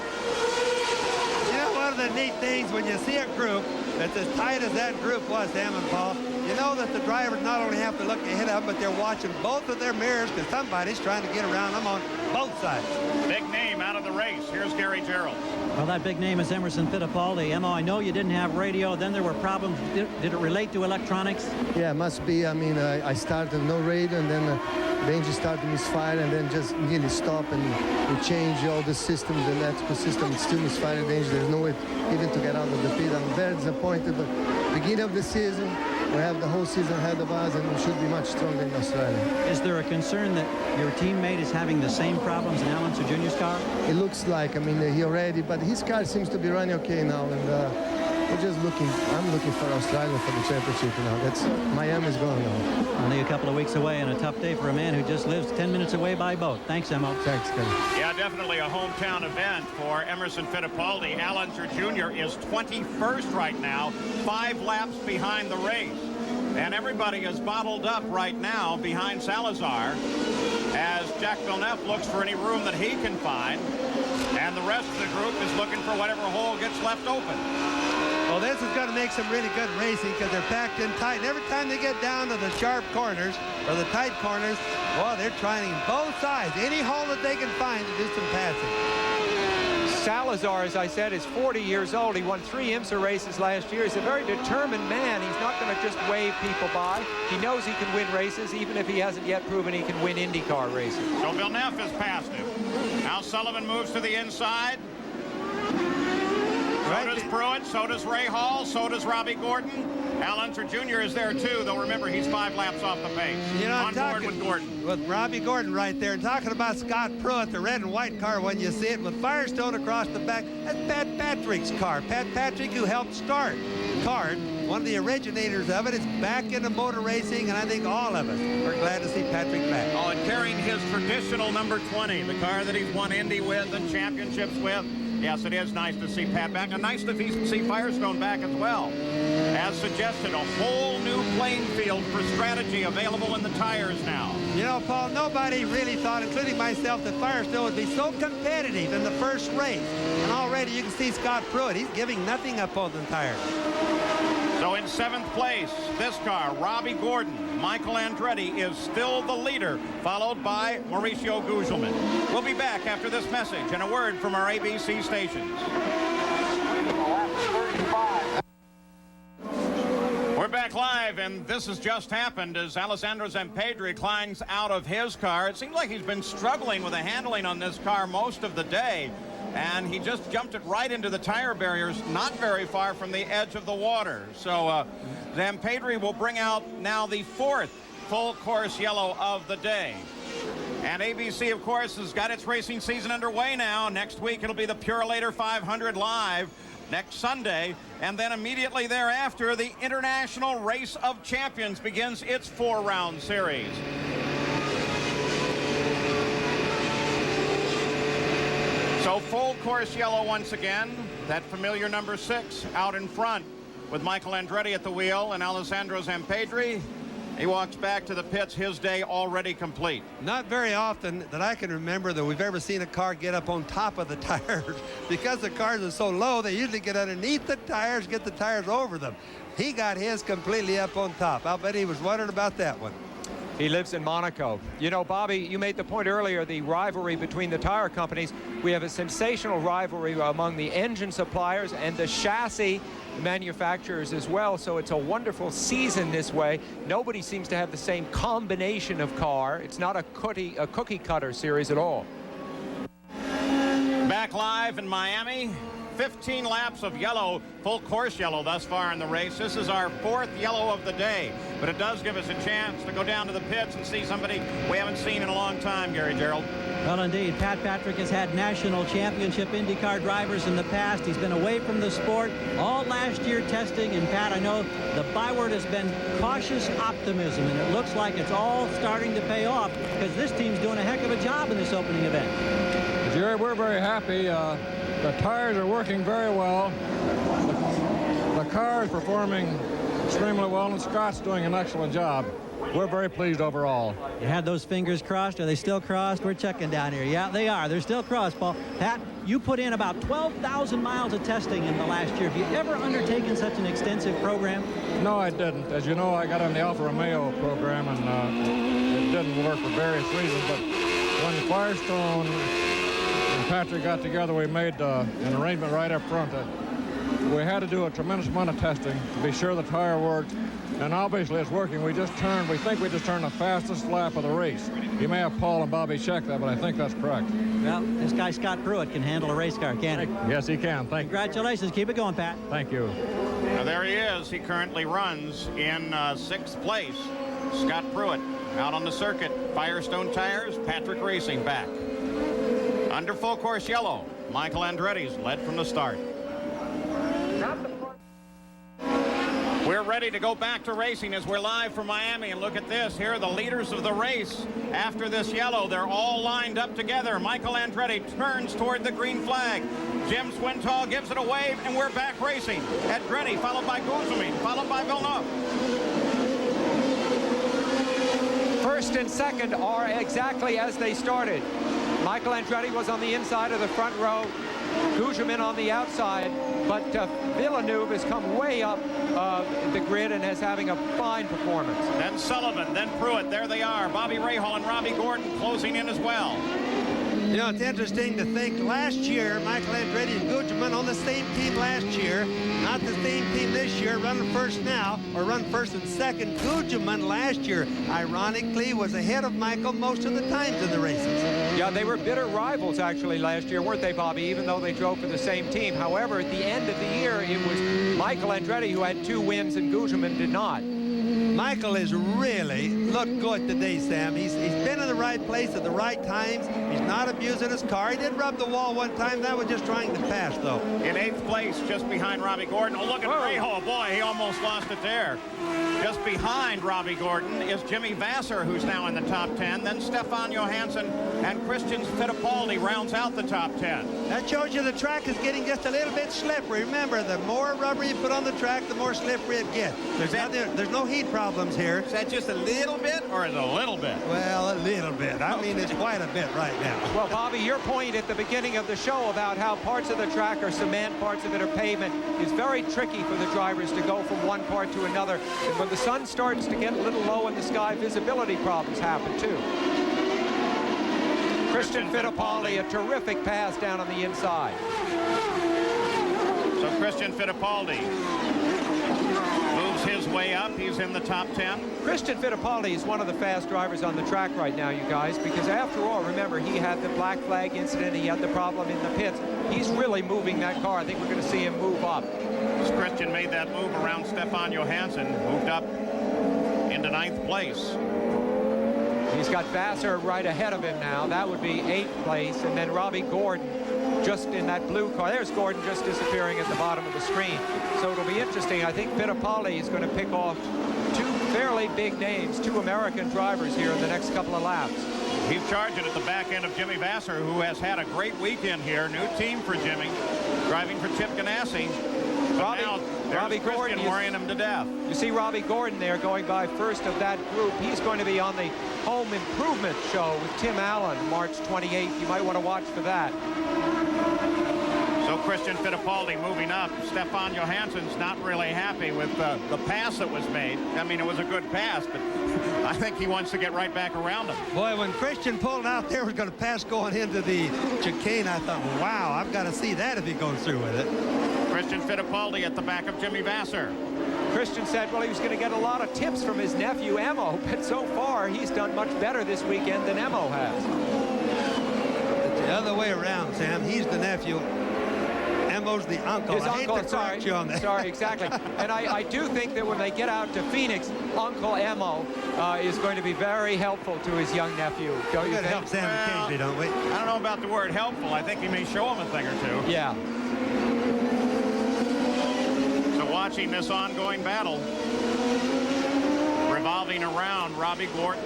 You know, one of the neat things when you see a group that's as tight as that group was, Sam and Paul, you know that the drivers not only have to look ahead of them, but they're watching both of their mirrors because somebody's trying to get around them on both sides. Big name out of the race. Here's Gary Gerould. Well, that big name is Emerson Fittipaldi. Emmo, I know you didn't have radio. Then there were problems. Did it relate to electronics? Yeah, it must be. I mean, I started no radio, and then the engine started to misfire, and then just nearly stopped, and we changed all the systems, the electrical system. It's still misfiring the engine. There's no way even to get out of the pit. I'm very disappointed, but beginning of the season, we have the whole season ahead of us, and we should be much stronger in Australia. Is there a concern that your teammate is having the same problems in Al Unser Jr.'s car? It looks like, I mean, he already, but his car seems to be running okay now, and we're just looking. I'm looking for Australia for the championship now. That's Miami's going on. Only a couple of weeks away, and a tough day for a man who just lives 10 minutes away by boat. Thanks, Emmo. Thanks, Kenny. Yeah, definitely a hometown event for Emerson Fittipaldi. Al Unser Jr. is 21st right now, 5 laps behind the race. And everybody is bottled up right now behind Salazar as Jacques Villeneuve looks for any room that he can find. And the rest of the group is looking for whatever hole gets left open. Well, this is going to make some really good racing because they're packed in tight. And every time they get down to the sharp corners or the tight corners, well, they're trying both sides, any hole that they can find to do some passing. Salazar, as I said, is 40 years old. He won 3 IMSA races last year. He's a very determined man. He's not going to just wave people by. He knows he can win races, even if he hasn't yet proven he can win IndyCar races. So Villeneuve has passed him. Now Sullivan moves to the inside. So does Pruitt, so does Ray Hall, so does Robbie Gordon. Al Unser Jr. is there too, though remember he's 5 laps off the pace. You know, on board with Gordon. With Robbie Gordon right there. And talking about Scott Pruitt, the red and white car when you see it with Firestone across the back. That's Pat Patrick's car. Pat Patrick, who helped start CART, one of the originators of it, is back into motor racing, and I think all of us are glad to see Patrick back. Oh, and carrying his traditional number 20, the car that he's won Indy with and championships with. Yes, it is nice to see Pat back, and nice to see Firestone back as well. As suggested, a whole new playing field for strategy available in the tires now. You know, Paul, nobody really thought, including myself, that Firestone would be so competitive in the first race. And already you can see Scott Pruitt. He's giving nothing up on the tires. So in 7th place, this car, Robbie Gordon. Michael Andretti is still the leader, followed by Mauricio Gugelmin. We'll be back after this message and a word from our ABC stations. We're back live, and this has just happened as Alessandro Zampedri climbs out of his car. It seems like he's been struggling with the handling on this car most of the day, and he just jumped it right into the tire barriers, not very far from the edge of the water. So Zampedri will bring out now the 4th full course yellow of the day. And ABC, of course, has got its racing season underway now. Next week, it'll be the Purolator 500 live next Sunday. And then immediately thereafter, the International Race of Champions begins its 4-round series. So full course yellow once again. That familiar number 6 out in front with Michael Andretti at the wheel and Alessandro Zampedri. He walks back to the pits, his day already complete. Not very often that I can remember that we've ever seen a car get up on top of the tires. Because the cars are so low, they usually get underneath the tires, get the tires over them. He got his completely up on top. I'll bet he was wondering about that one. He lives in Monaco. You know, Bobby, you made the point earlier, the rivalry between the tire companies. We have a sensational rivalry among the engine suppliers and the chassis manufacturers as well. So it's a wonderful season this way. Nobody seems to have the same combination of car. It's not a cookie cutter series at all. Back live in Miami. 15 laps of yellow, full course yellow thus far in the race. This is our 4th yellow of the day, but it does give us a chance to go down to the pits and see somebody we haven't seen in a long time, Gary Gerould. Well, indeed, Pat Patrick has had national championship IndyCar drivers in the past. He's been away from the sport all last year testing, and Pat, I know the byword has been cautious optimism, and it looks like it's all starting to pay off because this team's doing a heck of a job in this opening event. Jerry, we're very happy. The tires are working very well. The car is performing extremely well, and Scott's doing an excellent job. We're very pleased overall. You had those fingers crossed. Are they still crossed? We're checking down here. Yeah, they are. They're still crossed, Paul. Pat, you put in about 12,000 miles of testing in the last year. Have you ever undertaken such an extensive program? No, I didn't. As you know, I got on the Alfa Romeo program, and it didn't work for various reasons. But when Firestone and Patrick got together, we made an arrangement right up front that we had to do a tremendous amount of testing to be sure the tire worked. And obviously it's working. We think we just turned the fastest lap of the race. You may have Paul and Bobby check that, but I think that's correct. Well, this guy Scott Pruitt can handle a race car, can't he? Yes, he can. Thank you. Congratulations. Keep it going, Pat. Thank you. Now there he is. He currently runs in 6th place. Scott Pruitt out on the circuit. Firestone Tires, Patrick Racing back. Under full course yellow, Michael Andretti's led from the start. We're ready to go back to racing as we're live from Miami, and look at this. Here are the leaders of the race. After this yellow, they're all lined up together. Michael Andretti turns toward the green flag. Jim Swintal gives it a wave, and we're back racing. Andretti followed by Guzman, followed by Villeneuve. First and second are exactly as they started. Michael Andretti was on the inside of the front row, Guzman on the outside, but Villeneuve has come way up the grid and is having a fine performance. Then Sullivan, then Pruitt, there they are. Bobby Rahal and Robbie Gordon closing in as well. You know, it's interesting to think last year, Michael Andretti and Guzman on the same team last year, not the same team this year, running first now, or run first and second. Guzman last year, ironically, was ahead of Michael most of the times in the races. Yeah, they were bitter rivals actually last year, weren't they, Bobby, even though they drove for the same team. However, at the end of the year, it was Michael Andretti who had 2 wins and Guzman did not. Michael has really looked good today, Sam. He's been in the right place at the right times. He's not abusing his car. He did rub the wall one time. That was just trying to pass, though. In 8th place, just behind Robbie Gordon. Oh, look at Rahal. Boy, he almost lost it there. Just behind Robbie Gordon is Jimmy Vasser, who's now in the top 10. Then Stefan Johansson and Christian Fittipaldi rounds out the top 10. That shows you the track is getting just a little bit slippery. Remember, the more rubber you put on the track, the more slippery it gets. There's no heat problems here. Is that just a little bit or is it a little bit? Well, a little bit. I mean, it's quite a bit right now. Well, Bobby, your point at the beginning of the show about how parts of the track are cement, parts of it are pavement, is very tricky for the drivers to go from one part to another. And when the sun starts to get a little low in the sky, visibility problems happen too. Christian Fittipaldi, a terrific pass down on the inside. So Christian Fittipaldi moves his way up. He's in the top 10. Christian Fittipaldi is one of the fast drivers on the track right now, you guys, because after all, remember, he had the black flag incident. He had the problem in the pits. He's really moving that car. I think we're going to see him move up. As Christian made that move around Stefan Johansson, moved up into 9th place. He's got Vasser right ahead of him now. That would be 8th place. And then Robbie Gordon just in that blue car. There's Gordon just disappearing at the bottom of the screen. So it'll be interesting. I think Fittipaldi is going to pick off 2 fairly big names, 2 American drivers here in the next couple of laps. He's charging at the back end of Jimmy Vasser, who has had a great weekend here. New team for Jimmy, driving for Chip Ganassi. Robbie Gordon worrying him to death. You see Robbie Gordon there going by first of that group. He's going to be on the Home Improvement Show with Tim Allen March 28th. You might want to watch for that. So Christian Fittipaldi moving up. Stefan Johansson's not really happy with the pass that was made. I mean, it was a good pass, but I think he wants to get right back around him. Boy, when Christian pulled out there, was going to pass going into the chicane, I thought, wow, I've got to see that if he goes through with it. Christian Fittipaldi at the back of Jimmy Vasser. Christian said, well, he was going to get a lot of tips from his nephew, Emo, but so far he's done much better this weekend than Emo has. It's the other way around, Sam. He's the nephew. Emo's the uncle. His I uncle, hate to correct you on that. Sorry, exactly. And I do think that when they get out to Phoenix, Uncle Emo is going to be very helpful to his young nephew. Don't you think? Help Sam occasionally, don't we? I don't know about the word helpful. I think he may show him a thing or 2. Yeah. Watching this ongoing battle, revolving around Robbie Gordon,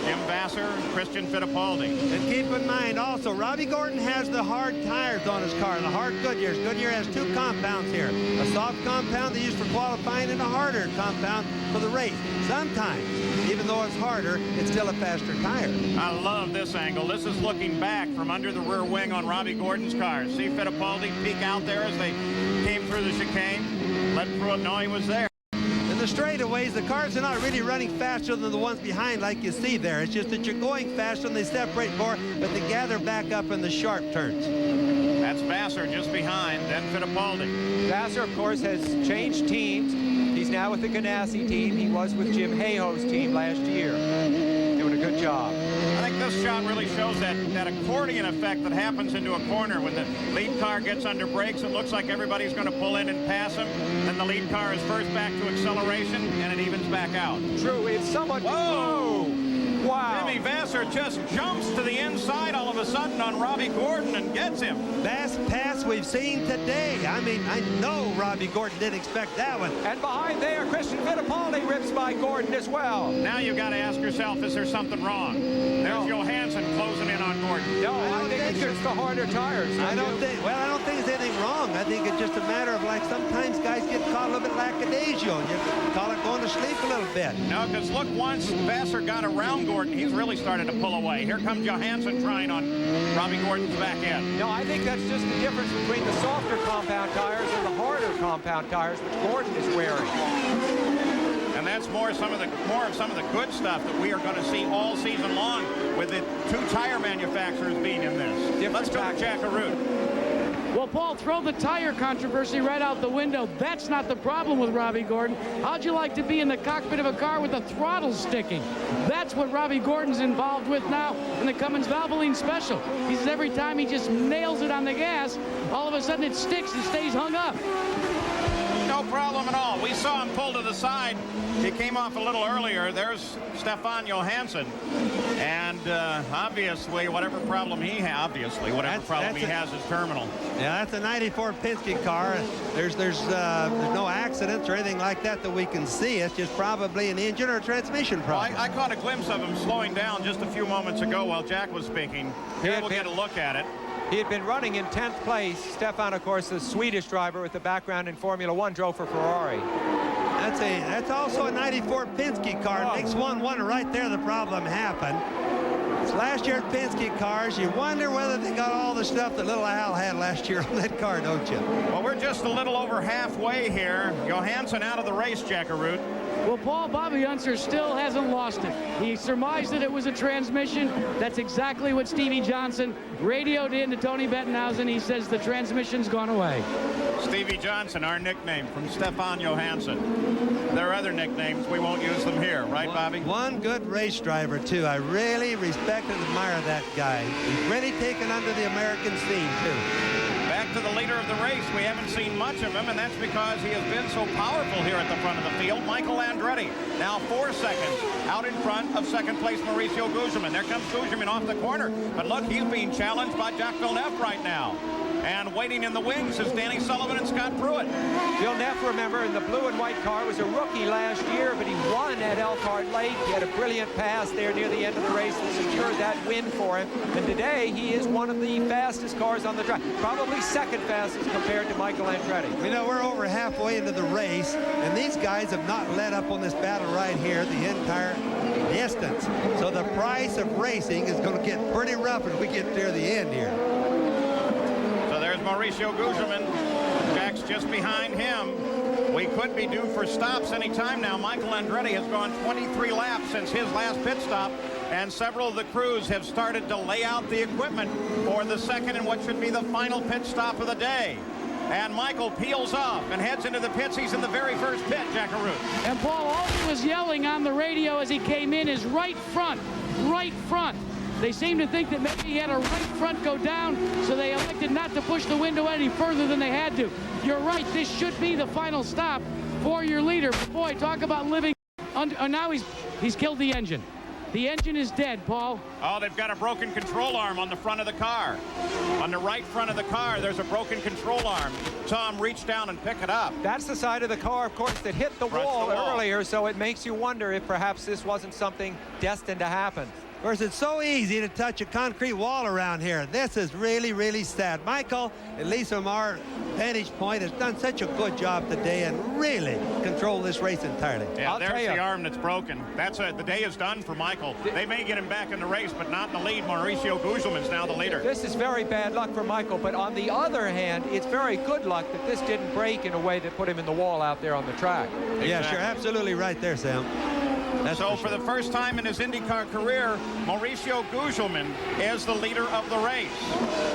Jim Vasser, Christian Fittipaldi. And keep in mind also, Robbie Gordon has the hard tires on his car, the hard Goodyears. Goodyear has 2 compounds here, a soft compound they use for qualifying and a harder compound for the race. Sometimes, even though it's harder, it's still a faster tire. I love this angle. This is looking back from under the rear wing on Robbie Gordon's car. See Fittipaldi peek out there as they came through the chicane. Let Pruitt know he was there. In the straightaways, the cars are not really running faster than the ones behind like you see there. It's just that you're going faster and they separate more, but they gather back up in the sharp turns. That's Vasser just behind, then Fittipaldi. Vasser, of course, has changed teams. He's now with the Ganassi team. He was with Jim Hayhoe's team last year. Doing a good job. I think this shot really shows that accordion effect that happens into a corner. When the lead car gets under brakes, it looks like everybody's going to pull in and pass him. Then the lead car is first back to acceleration, and it evens back out. True, it's somewhat... Whoa! Wow. Jimmy Vasser just jumps to the inside all of a sudden on Robbie Gordon and gets him. Best pass we've seen today. I mean, I know Robbie Gordon didn't expect that one. And behind there, Christian Fittipaldi rips by Gordon as well. Now you've got to ask yourself, is there something wrong? There's Johansson closing in on Gordon. No, I think it's just the harder tires. I don't think there's anything wrong. I think it's just a matter of, like, sometimes guys get caught a little bit lackadaisical. You call it going to sleep a little bit. No, because look, once Vasser got around Gordon, he's really started to pull away. Here comes Johansson trying on Robbie Gordon's back end. No, I think that's just the difference between the softer compound tires and the harder compound tires, which Gordon is wearing. And that's more of some of the good stuff that we are going to see all season long with the two tire manufacturers being in this. Let's go to Jack Arute. Well, Paul, throw the tire controversy right out the window. That's not the problem with Robbie Gordon. How'd you like to be in the cockpit of a car with the throttle sticking? That's what Robbie Gordon's involved with now in the Cummins Valvoline Special. He says every time he just nails it on the gas, all of a sudden it sticks and stays hung up. No problem at all. We saw him pull to the side. He came off a little earlier. There's Stefan Johansson. And obviously, whatever problem he has, is terminal. Yeah, that's a 94 Penske car. There's no accidents or anything like that we can see. It's just probably an engine or a transmission problem. Well, I caught a glimpse of him slowing down just a few moments ago while Jack was speaking. Here we'll get a look at it. He had been running in 10th place. Stefan, of course, the Swedish driver with the background in Formula One, drove for Ferrari. That's also a 94 Penske car. Next one right there, the problem happened. It's last year at Penske cars. You wonder whether they got all the stuff that little Al had last year on that car, don't you? Well, we're just a little over halfway here. Johansson out of the race, Jack Arute. Well, Paul, Bobby Unser still hasn't lost it. He surmised that it was a transmission. That's exactly what Stevie Johnson radioed in to Tony Bettenhausen. He says the transmission's gone away. Stevie Johnson, our nickname from Stefan Johansson. There are other nicknames. We won't use them here, right, Bobby? One good race driver, too. I really respect and admire that guy. He's really taken under the American scene, too. Back to the leader of the race. We haven't seen much of him, and that's because he has been so powerful here at the front of the field. Michael Andretti, now 4 seconds out in front of second place Mauricio Gugelmin. There comes Gugelmin off the corner, but look, he's being challenged by Jacques Villeneuve right now. And waiting in the wings is Danny Sullivan and Scott Pruitt. Villeneuve, remember, in the blue and white car, was a rookie last year, but he won at Elkhart Lake. He had a brilliant pass there near the end of the race that secured that win for him. And today, he is one of the fastest cars on the track. Probably second fastest compared to Michael Andretti. You know, we're over halfway into the race, and these guys have not let up on this battle right here the entire distance. So the price of racing is going to get pretty rough as we get near the end here. There's Mauricio Gugelmin. Jack's just behind him. We could be due for stops any time now. Michael Andretti has gone 23 laps since his last pit stop, and several of the crews have started to lay out the equipment for the second and what should be the final pit stop of the day. And Michael peels off and heads into the pits. He's in the very first pit, Jack Arute. And Paul, all he was yelling on the radio as he came in is right front, right front. They seem to think that maybe he had a right front go down, so they elected not to push the window any further than they had to. You're right, this should be the final stop for your leader. But boy, talk about living under, now he's killed the engine. The engine is dead, Paul. Oh, they've got a broken control arm on the front of the car. On the right front of the car, there's a broken control arm. Tom, reach down and pick it up. That's the side of the car, of course, that hit the wall earlier, so it makes you wonder if perhaps this wasn't something destined to happen. Of course, it's so easy to touch a concrete wall around here. This is really, really sad. Michael, at least from our vantage point, has done such a good job today and really controlled this race entirely. Yeah, there's the arm that's broken. That's it. The day is done for Michael. They may get him back in the race, but not in the lead. Mauricio Gugelmin's now the leader. This is very bad luck for Michael, but on the other hand, it's very good luck that this didn't break in a way that put him in the wall out there on the track. Exactly. Yeah, sure. Absolutely right there, Sam. So for the first time in his IndyCar career, Mauricio Gugelmin is the leader of the race.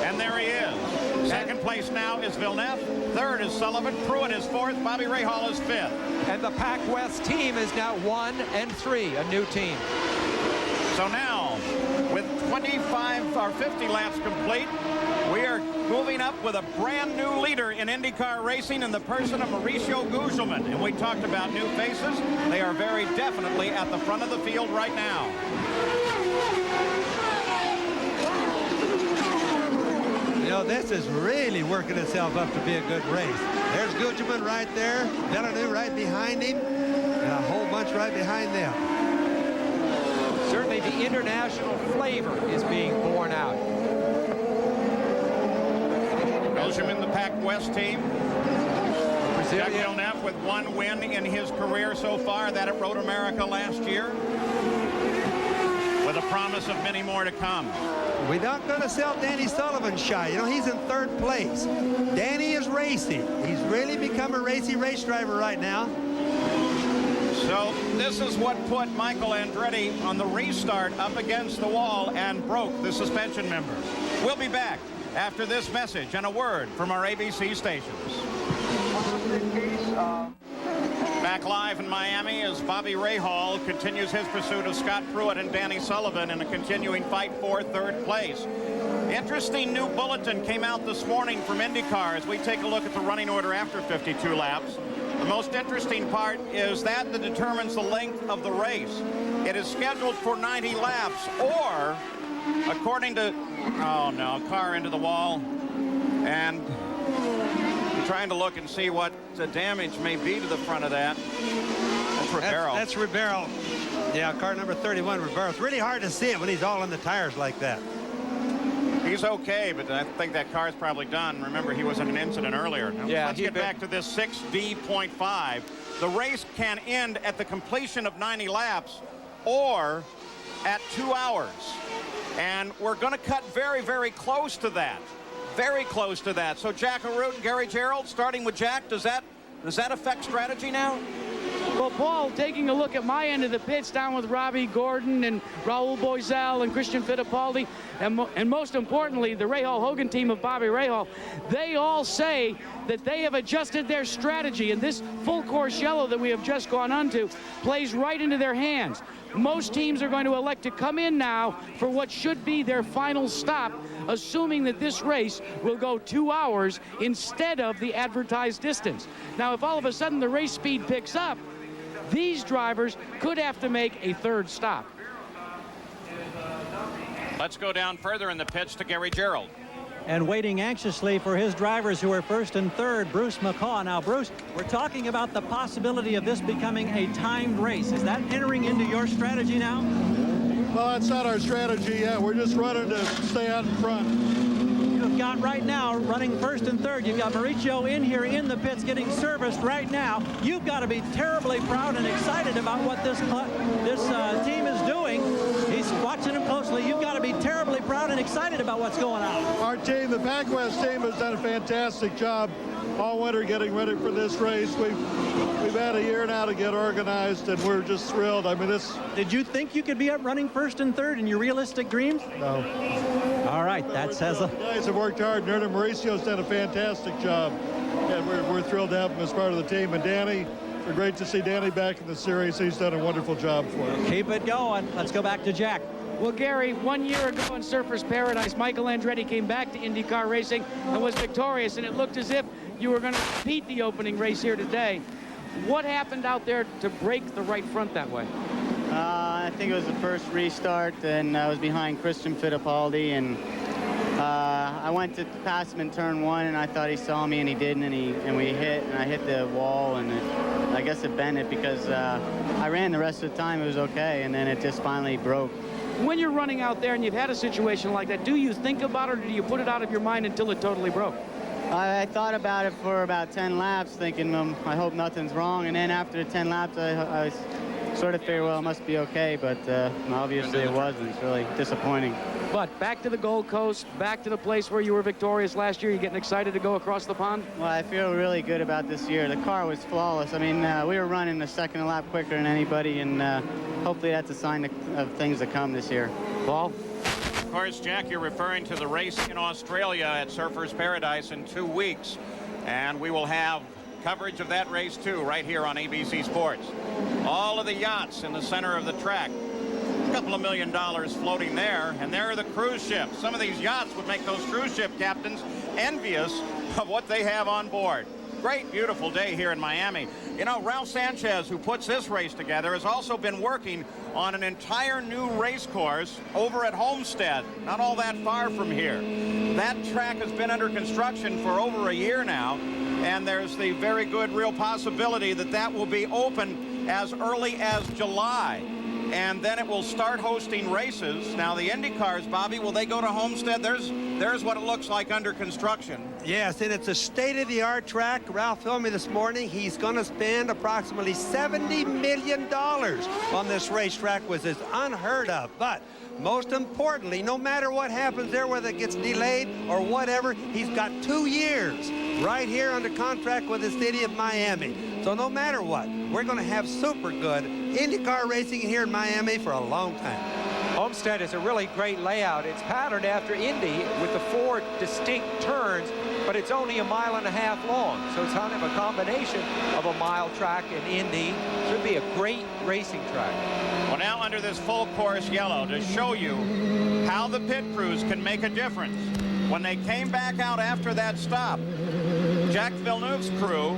And there he is. Second place now is Villeneuve. Third is Sullivan. Pruitt is fourth. Bobby Rahal is fifth. And the Pac West team is now 1 and 3, a new team. So now With 25 or 50 laps complete, we are moving up with a brand new leader in IndyCar racing in the person of Mauricio Gugelmin. And we talked about new faces. They are very definitely at the front of the field right now. You know, this is really working itself up to be a good race. There's Gugelmin right there, Villeneuve right behind him, and a whole bunch right behind them. Certainly the international flavor is being borne out. Belgium in the Pac West team. Jacques Villeneuve with one win in his career so far, that at Road America last year, with a promise of many more to come. We're not going to sell Danny Sullivan shy. You know, he's in 3rd place. Danny is racy. He's really become a racy race driver right now. So this is what put Michael Andretti on the restart up against the wall and broke the suspension member. We'll be back after this message and a word from our ABC stations. Back live in Miami as Bobby Rahal continues his pursuit of Scott Pruitt and Danny Sullivan in a continuing fight for 3rd place. Interesting new bulletin came out this morning from IndyCar as we take a look at the running order after 52 laps. The most interesting part is that determines the length of the race. It is scheduled for 90 laps, or according to, oh no, car into the wall, and I'm trying to look and see what the damage may be to the front of that. That's Ribeiro. That's Ribeiro. Yeah, car number 31, Ribeiro. It's really hard to see it when he's all in the tires like that. He's okay, but I think that car's probably done. Remember, he was in an incident earlier. Yeah, let's get back to this 6D.5. The race can end at the completion of 90 laps or at 2 hours. And we're going to cut very, very close to that. Very close to that. So Jack Arute and Gary Gerould, starting with Jack, does that affect strategy now? Well, Paul, taking a look at my end of the pits down with Robbie Gordon and Raul Boesel and Christian Fittipaldi, and most importantly, the Rahal Hogan team of Bobby Rahal, they all say that they have adjusted their strategy, and this full course yellow that we have just gone onto plays right into their hands. Most teams are going to elect to come in now for what should be their final stop, assuming that this race will go 2 hours instead of the advertised distance. Now, if all of a sudden the race speed picks up, these drivers could have to make a 3rd stop. Let's go down further in the pits to Gary Gerould. And waiting anxiously for his drivers who are 1st and 3rd, Bruce McCaw. Now, Bruce, we're talking about the possibility of this becoming a timed race. Is that entering into your strategy now? Well, that's not our strategy yet. We're just running to stay out in front. You've got right now running 1st and 3rd. You've got Mauricio in here in the pits getting serviced right now. You've got to be terribly proud and excited about what this team is doing. He's watching them closely. You've got to be terribly proud and excited about what's going on. Our team, the Pac West team, has done a fantastic job all winter getting ready for this race. We've had a year now to get organized, and we're just thrilled. I mean, this. Did you think you could be up running 1st and 3rd in your realistic dreams? No. All right, that says a... The guys have worked hard. Nerda Mauricio's done a fantastic job, and we're thrilled to have him as part of the team. And Danny, we're great to see Danny back in the series. He's done a wonderful job for us. Keep it going. Let's go back to Jack. Well, Gary, 1 year ago in Surfers Paradise, Michael Andretti came back to IndyCar racing and was victorious, and it looked as if you were going to repeat the opening race here today. What happened out there to break the right front that way? I think it was the first restart, and I was behind Christian Fittipaldi, and I went to pass him in turn 1, and I thought he saw me, and he didn't, and we hit, and I hit the wall, and I guess it bent it because I ran the rest of the time. It was okay, and then it just finally broke. When you're running out there and you've had a situation like that, do you think about it, or do you put it out of your mind until it totally broke? I thought about it for about 10 laps, thinking, I hope nothing's wrong. And then after the 10 laps, I sort of figured, well, it must be okay. But obviously it wasn't. It's really disappointing. But back to the Gold Coast, back to the place where you were victorious last year. You getting excited to go across the pond? Well, I feel really good about this year. The car was flawless. I mean, we were running a second a lap quicker than anybody, and hopefully that's a sign of things to come this year. Paul? Of course, Jack, you're referring to the race in Australia at Surfers Paradise in 2 weeks, and we will have coverage of that race too right here on ABC Sports. All of the yachts in the center of the track couple of $1 million floating there, and there are the cruise ships. Some of these yachts would make those cruise ship captains envious of what they have on board. Great, beautiful day here in Miami. You know, Ralph Sanchez, who puts this race together, has also been working on an entire new race course over at Homestead, not all that far from here. That track has been under construction for over a year now, and there's the very good real possibility that that will be open as early as July. And then it will start hosting races. Now, the Indy cars, Bobby, will they go to Homestead? There's what it looks like under construction. Yes, and it's a state-of-the-art track. Ralph told me this morning he's going to spend approximately $70 million on this racetrack, which is unheard of. But most importantly, no matter what happens there, whether it gets delayed or whatever, he's got 2 years right here under contract with the city of Miami. So no matter what, we're going to have super good IndyCar racing here in Miami for a long time. Homestead is a really great layout. It's patterned after Indy with the 4 distinct turns, but it's only 1.5 miles long. So it's kind of a combination of a mile track and Indy. Should be a great racing track. Well, now under this full course yellow to show you how the pit crews can make a difference. When they came back out after that stop, Jacques Villeneuve's crew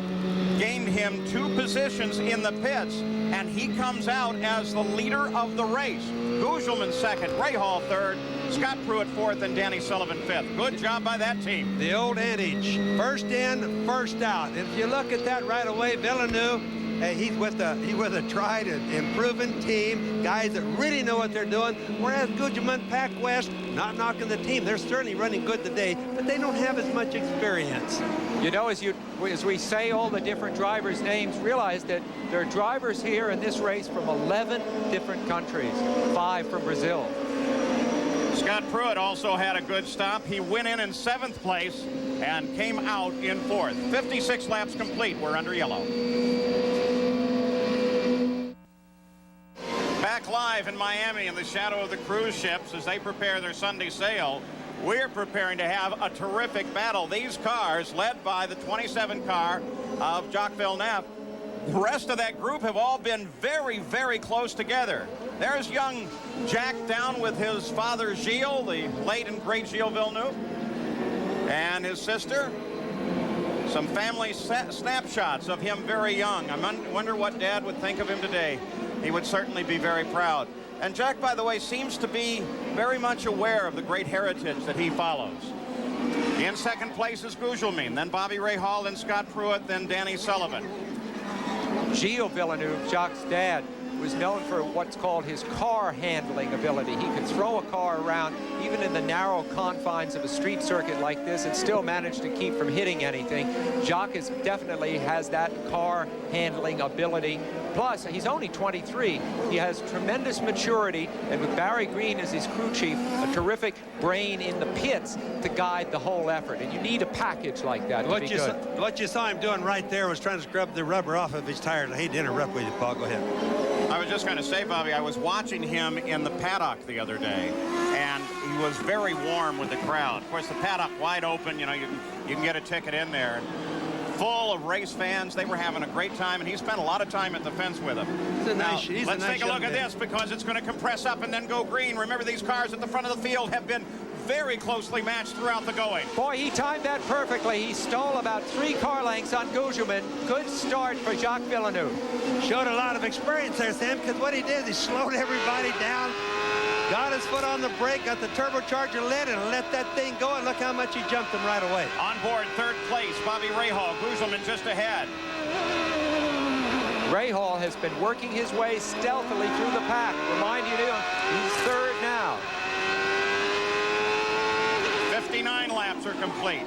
gained him 2 positions in the pits, and he comes out as the leader of the race. Gugelman second, Rahal third, Scott Pruitt fourth, and Danny Sullivan fifth. Good job by that team. The old adage, first in, first out. And if you look at that right away, Villeneuve, he's with a tried and proven team, guys that really know what they're doing. Whereas Gugelman, Pac West, not knocking the team. They're certainly running good today, but they don't have as much experience. You know, as we say all the different drivers' names, realize that there are drivers here in this race from 11 different countries, 5 from Brazil. Scott Pruitt also had a good stop. He went in 7th place and came out in 4th. 56 laps complete. We're under yellow. Back live in Miami in the shadow of the cruise ships as they prepare their Sunday sail. We're preparing to have a terrific battle. These cars, led by the 27 car of Jacques Villeneuve, the rest of that group have all been very, very close together. There's young Jack down with his father, Gilles, the late and great Gilles Villeneuve, and his sister. Some family snapshots of him very young. I wonder what Dad would think of him today. He would certainly be very proud. And Jack, by the way, seems to be very much aware of the great heritage that he follows. In 2nd place is Gugelmin, then Bobby Rahal, then Scott Pruitt, then Danny Sullivan. Gilles Villeneuve, Jacques' dad, was known for what's called his car handling ability. He could throw a car around even in the narrow confines of a street circuit like this and still manage to keep from hitting anything. Jacques definitely has that car handling ability. Plus, he's only 23. He has tremendous maturity, and with Barry Green as his crew chief, a terrific brain in the pits to guide the whole effort. And you need a package like that to be good. What you saw him doing right there was trying to scrub the rubber off of his tires. I hate to interrupt with you, Paul. Go ahead. I was just going to say, Bobby, I was watching him in the paddock the other day, and he was very warm with the crowd. Of course, the paddock wide open, you know, you can get a ticket in there. Full of race fans. They were having a great time, and he spent a lot of time at the fence with them. Let's take a look at this, because it's going to compress up and then go green. Remember, these cars at the front of the field have been very closely matched throughout the going. Boy, he timed that perfectly. He stole about 3 car lengths on Gugelmin. Good start for Jacques Villeneuve. Showed a lot of experience there, Sam, because what he did is he slowed everybody down, got his foot on the brake, got the turbocharger lit, and let that thing go, and look how much he jumped him right away. On board 3rd place, Bobby Rahal. Gugelmin just ahead. Rahal has been working his way stealthily through the pack. Remind you, he's 3rd now. 59 laps are complete.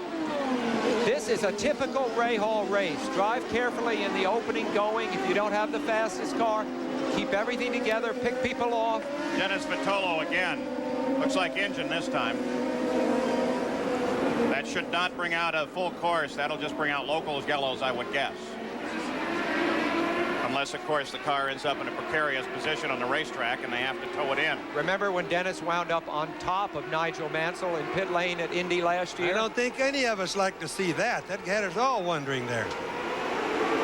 This is a typical Rahal race. Drive carefully in the opening going. If you don't have the fastest car, keep everything together, pick people off. Dennis Vitolo again. Looks like engine this time. That should not bring out a full course. That'll just bring out locals, yellows, I would guess. Unless, of course, the car ends up in a precarious position on the racetrack and they have to tow it in. Remember when Dennis wound up on top of Nigel Mansell in pit lane at Indy last year? I don't think any of us like to see that. That had us all wondering there.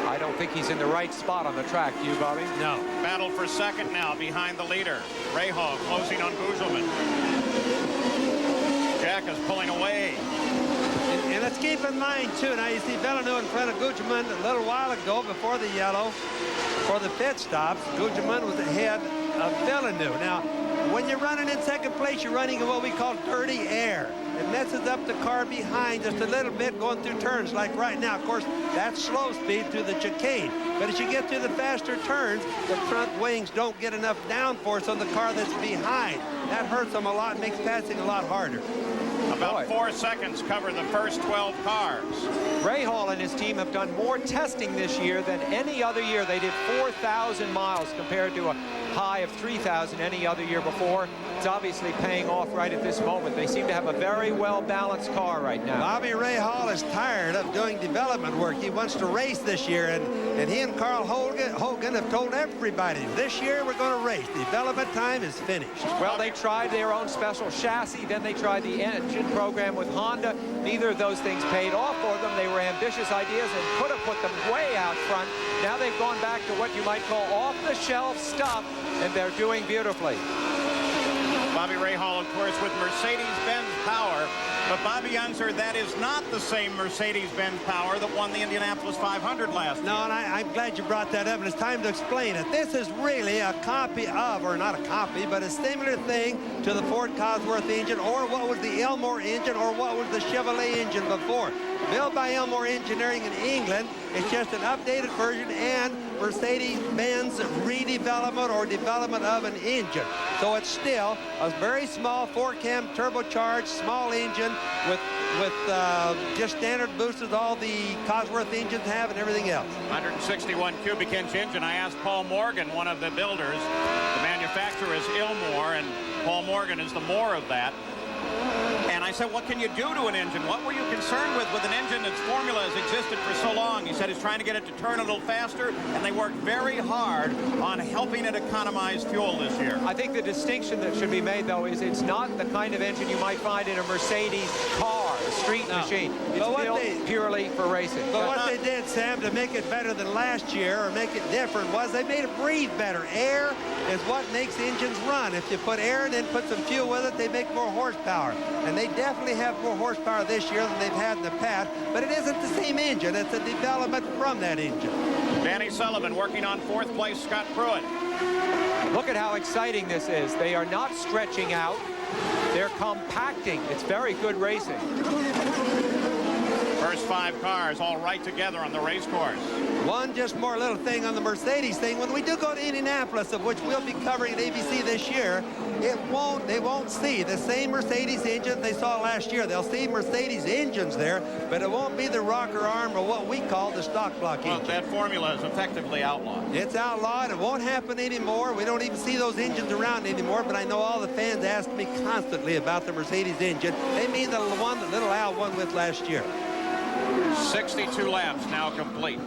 I don't think he's in the right spot on the track. Do you, Bobby? No. Battle for second now behind the leader. Rahal closing on Gugelmin. Jack is pulling away. And let's keep in mind, too, now you see Villeneuve in front of Gugelmin a little while ago before the yellow. For the pit stops, Gugelmin was ahead of Villeneuve. Now, when you're running in second place, you're running in what we call dirty air. It messes up the car behind just a little bit going through turns like right now. Of course, that's slow speed through the chicane. But as you get to the faster turns, the front wings don't get enough downforce on the car that's behind. That hurts them a lot and makes passing a lot harder. About 4 seconds cover the first 12 cars. Rahal and his team have done more testing this year than any other year. They did 4,000 miles compared to a high of 3,000 any other year before. It's obviously paying off right at this moment. They seem to have a very well-balanced car right now. Bobby Rahal is tired of doing development work. He wants to race this year, and he and Carl Hogan have told everybody, this year we're going to race. Development time is finished. Well, they tried their own special chassis, then they tried the engine program with Honda. Neither of those things paid off for them. They were ambitious ideas and could have put them way out front. Now they've gone back to what you might call off-the-shelf stuff, and they're doing beautifully. Bobby Rahal, of course, with Mercedes-Benz power. But Bobby Unser, that is not the same Mercedes-Benz power that won the Indianapolis 500 last year. No, and I'm glad you brought that up, and it's time to explain it. This is really a copy of, or not a copy, but a similar thing to the Ford Cosworth engine, or what was the Elmore engine, or what was the Chevrolet engine before. Built by Elmore Engineering in England, it's just an updated version and Mercedes-Benz redevelopment or development of an engine. So it's still a very small 4-cam turbocharged small engine with just standard boosters, all the Cosworth engines have and everything else. 161 cubic inch engine. I asked Paul Morgan, one of the builders. The manufacturer is Ilmore, and Paul Morgan is the more of that. And I said, what can you do to an engine? What were you concerned with an engine that's formula has existed for so long? He said he's trying to get it to turn a little faster, and they worked very hard on helping it economize fuel this year. I think the distinction that should be made, though, is it's not the kind of engine you might find in a Mercedes car, a street machine. It's built purely for racing. But what they did, Sam, to make it better than last year or make it different was they made it breathe better. Air is what makes engines run. If you put air and then put some fuel with it, they make more horsepower. And they definitely have more horsepower this year than they've had in the past, but it isn't the same engine. It's a development from that engine. Danny Sullivan working on 4th place, Scott Pruitt. Look at how exciting this is. They are not stretching out. They're compacting. It's very good racing. First 5 cars all right together on the race course. One just more little thing on the Mercedes thing. When we do go to Indianapolis, of which we'll be covering at ABC this year, they won't see the same Mercedes engine they saw last year. They'll see Mercedes engines there, but it won't be the rocker arm or what we call the stock block engine. Well, that formula is effectively outlawed. It's outlawed. It won't happen anymore. We don't even see those engines around anymore, but I know all the fans ask me constantly about the Mercedes engine. They mean the one that little Al won with last year. 62 laps now complete.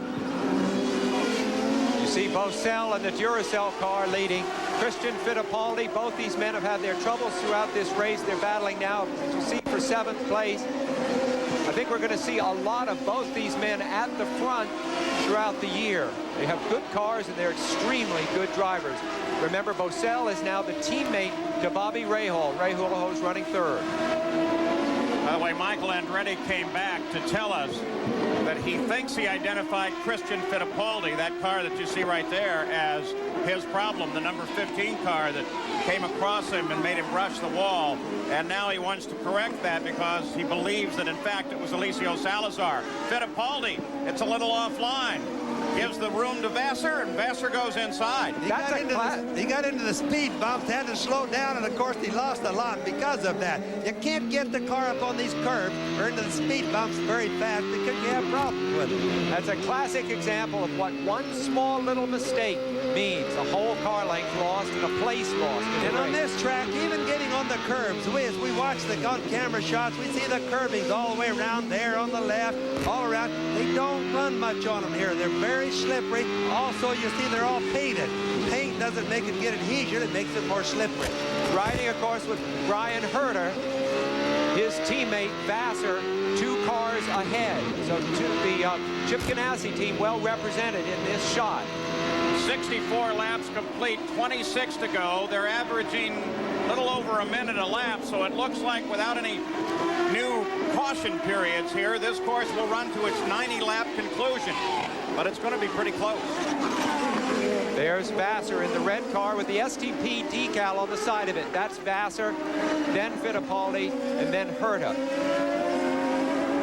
You see Boesel and the Duracell car leading. Christian Fittipaldi, both these men have had their troubles throughout this race. They're battling now, as you see, for 7th place. I think we're going to see a lot of both these men at the front throughout the year. They have good cars and they're extremely good drivers. Remember, Boesel is now the teammate to Bobby Rahal. Rahal is running 3rd. By the way, Michael Andretti came back to tell us that he thinks he identified Christian Fittipaldi, that car that you see right there, as his problem, the number 15 car that came across him and made him brush the wall. And now he wants to correct that because he believes that, in fact, it was Eliseo Salazar. Fittipaldi, it's a little offline. Gives the room to Vassar, and Vassar goes inside. He got into the speed bumps, had to slow down, and of course he lost a lot because of that. You can't get the car up on these curves or into the speed bumps very fast because you have problems with it. That's a classic example of what one small little mistake means. A whole car length lost and a place lost. And on this track, even getting on the curves, as we watch the on-camera shots, we see the curvings all the way around there on the left, all around. They don't run much on them here. They're very slippery. Also, you see they're all painted. Paint doesn't make it get adhesion, it makes it more slippery. Riding, of course, with Brian Herter. his teammate Vassar 2 cars ahead. So the Chip Ganassi team well represented in this shot. 64 laps complete, 26 to go. They're averaging a little over a minute a lap, so it looks like without any new caution periods here, this course will run to its 90-lap conclusion. But it's going to be pretty close. There's Vassar in the red car with the STP decal on the side of it. That's Vassar, then Fittipaldi, and then Herta.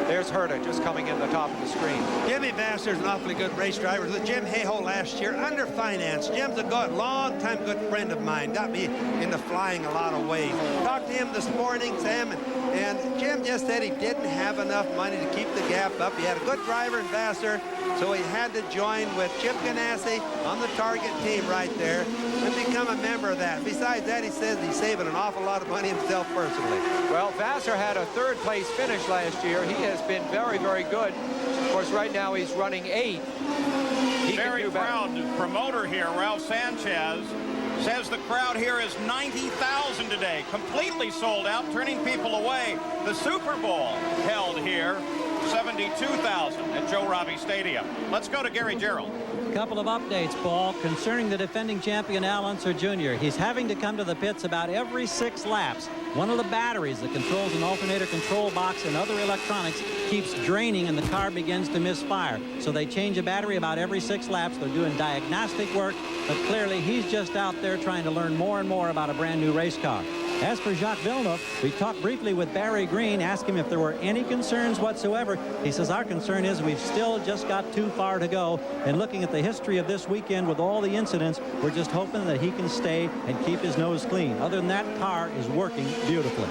There's Herta just coming in the top of the screen. Jimmy Vassar's an awfully good race driver. With Jim Hayhoe last year, under finance. Jim's a good, long-time good friend of mine. Got me into flying a lot of ways. Talked to him this morning, Sam, and Jim just said he didn't have enough money to keep the gap up. He had a good driver in Vassar, so he had to join with Chip Ganassi on the Target team right there and become a member of that. Besides that, he says he's saving an awful lot of money himself personally. Well, Vassar had a 3rd place finish last year. He has been very, very good. Of course, right now he's running 8. Very proud promoter here, Ralph Sanchez, says the crowd here is 90,000 today, completely sold out, turning people away. The Super Bowl held here, 72,000 at Joe Robbie Stadium. Let's go to Gary Gerould. Couple of updates, Paul, concerning the defending champion Al Unser Jr. He's having to come to the pits about every 6 laps. One of the batteries that controls an alternator control box and other electronics keeps draining and the car begins to misfire. So they change a battery about every 6 laps. They're doing diagnostic work, but clearly he's just out there trying to learn more and more about a brand new race car. As for Jacques Villeneuve, we talked briefly with Barry Green, asked him if there were any concerns whatsoever. He says our concern is we've still just got too far to go. And looking at the history of this weekend with all the incidents, we're just hoping that he can stay and keep his nose clean. Other than that, car is working beautifully.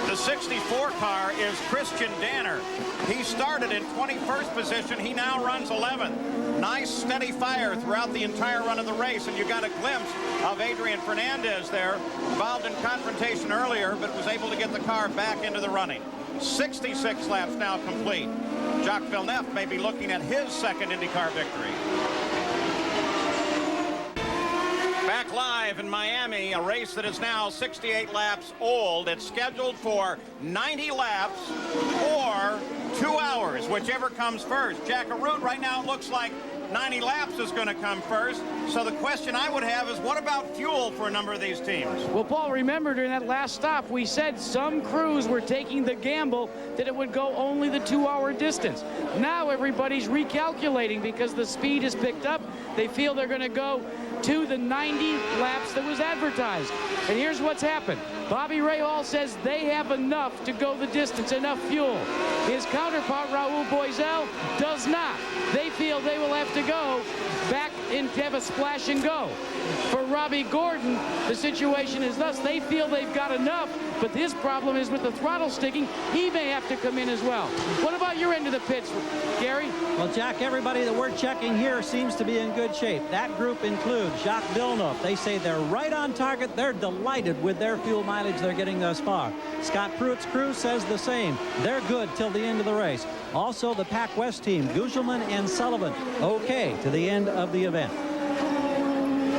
The 64 car is Christian Danner. He started in 21st position. He now runs 11th. Nice steady fire throughout the entire run of the race, and you got a glimpse of Adrian Fernandez there, involved in confrontation earlier, but was able to get the car back into the running. 66 laps now complete. Jacques Villeneuve may be looking at his 2nd IndyCar victory. Back live in Miami, a race that is now 68 laps old. It's scheduled for 90 laps or 2 hours, whichever comes first. Jack Arute, right now it looks like 90 laps is going to come first. So the question I would have is, what about fuel for a number of these teams? Well, Paul, remember during that last stop, we said some crews were taking the gamble that it would go only the 2-hour distance. Now everybody's recalculating because the speed is picked up. They feel they're going to go to the 90 laps that was advertised. And here's what's happened. Bobby Rahal says they have enough to go the distance, enough fuel. His counterpart, Raul Boesel, does not. They feel they will have to go back and have a splash and go. For Robbie Gordon, the situation is thus. They feel they've got enough, but his problem is with the throttle sticking. He may have to come in as well. What about your end of the pits, Gary? Well, Jack, everybody that we're checking here seems to be in good shape. That group includes Jacques Villeneuve. They say they're right on target. They're delighted with their fuel mileage they're getting thus far. Scott Pruitt's crew says the same. They're good till the end of the race. Also, the Pac West team, Gugelman and Sullivan, okay to the end of the event.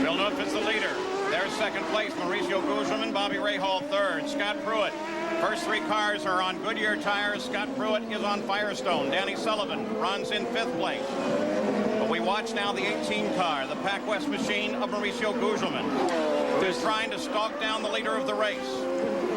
Villeneuve is the leader. There's 2nd place, Mauricio Gugelman, Bobby Rahal 3rd. Scott Pruitt. First 3 cars are on Goodyear tires. Scott Pruitt is on Firestone. Danny Sullivan runs in 5th place. But we watch now the 18 car, the Pac West machine of Mauricio Gugelman, who's trying to stalk down the leader of the race.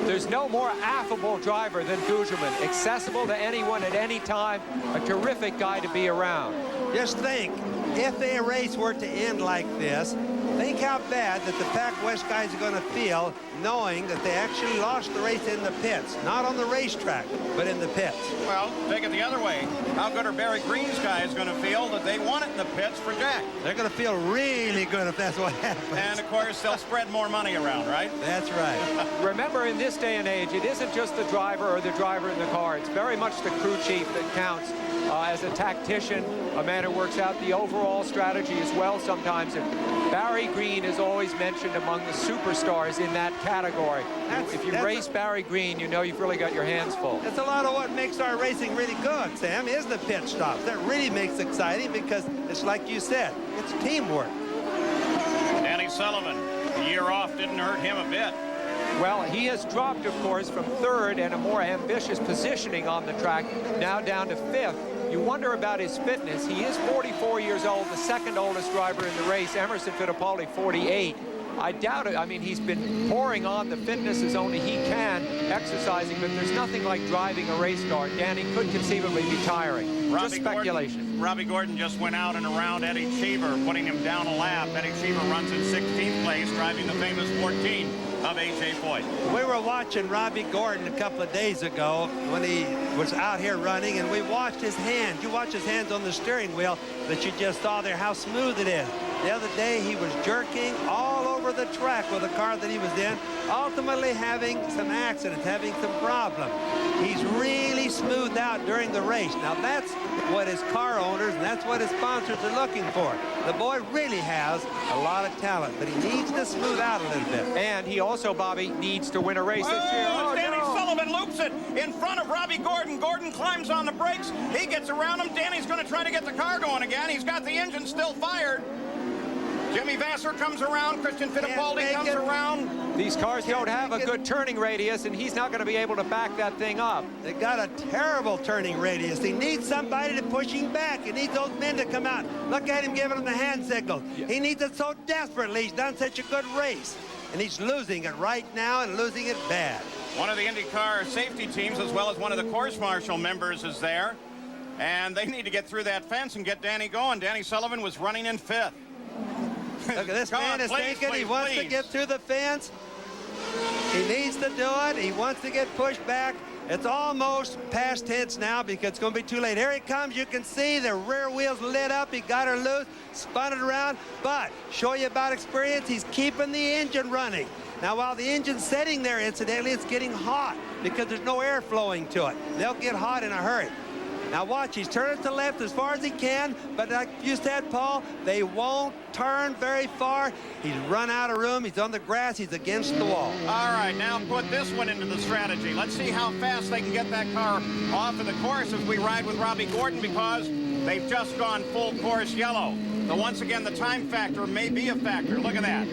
There's no more affable driver than Gugelman, accessible to anyone at any time, a terrific guy to be around. Just think, if a race were to end like this, think how bad that the Pac West guys are going to feel knowing that they actually lost the race in the pits. Not on the racetrack, but in the pits. Well, take it the other way. How good are Barry Green's guys going to feel that they won it in the pits for Jack? They're going to feel really good if that's what happens. And, of course, they'll spread more money around, right? That's right. Remember, in this day and age, it isn't just the driver or the driver in the car. It's very much the crew chief that counts. As a tactician, a man who works out the overall strategy as well sometimes. And Barry Green is always mentioned among the superstars in that category. If you race Barry Green, you know you've really got your hands full. That's a lot of what makes our racing really good, Sam, is the pit stops. That really makes it exciting because it's like you said, it's teamwork. Danny Sullivan, the year off didn't hurt him a bit. Well, he has dropped, of course, from third and a more ambitious positioning on the track, now down to fifth. You wonder about his fitness. He is 44 years old, the second oldest driver in the race. Emerson Fittipaldi, 48. I doubt it. I mean, he's been pouring on the fitness as only he can, exercising, but there's nothing like driving a race car. Danny could conceivably be tiring. Just speculation. Robbie Gordon just went out and around Eddie Cheever, putting him down a lap. Eddie Cheever runs in 16th place, driving the famous 14 of A.J. Foyt. We were watching Robbie Gordon a couple of days ago when he was out here running, and we watched his hands. You watch his hands on the steering wheel that you just saw there, how smooth it is. The other day, he was jerking all over the track with the car that he was in, ultimately having some accidents, having some problems. He's really smoothed out during the race. Now, that's what his car owners and that's what his sponsors are looking for. The boy really has a lot of talent, but he needs to smooth out a little bit. And he also, Bobby, needs to win a race this year. Oh, Danny Sullivan loops it in front of Robbie Gordon. Gordon climbs on the brakes. He gets around him. Danny's going to try to get the car going again. He's got the engine still fired. Jimmy Vasser comes around. Christian Fittipaldi comes around. These cars don't have a good turning radius, and he's not going to be able to back that thing up. They got a terrible turning radius. He needs somebody to push him back. He needs those men to come out. Look at him giving him the hand signals. Yeah. He needs it so desperately. He's done such a good race. And he's losing it right now and losing it bad. One of the IndyCar safety teams, as well as one of the course marshal members, is there. And they need to get through that fence and get Danny going. Danny Sullivan was running in fifth. Look at this man is thinking he wants to get through the fence. He needs to do it. He wants to get pushed back. It's almost past tense now because it's going to be too late. Here he comes. You can see the rear wheels lit up. He got her loose, spun it around. But show you about experience, he's keeping the engine running. Now, while the engine's sitting there, incidentally, it's getting hot because there's no air flowing to it. They'll get hot in a hurry. Now watch, he's turning to the left as far as he can, but like you said, Paul, they won't turn very far. He's run out of room. He's on the grass. He's against the wall. All right, now put this one into the strategy. Let's see how fast they can get that car off of the course as we ride with Robbie Gordon, because they've just gone full course yellow. So once again, the time factor may be a factor. Look at that.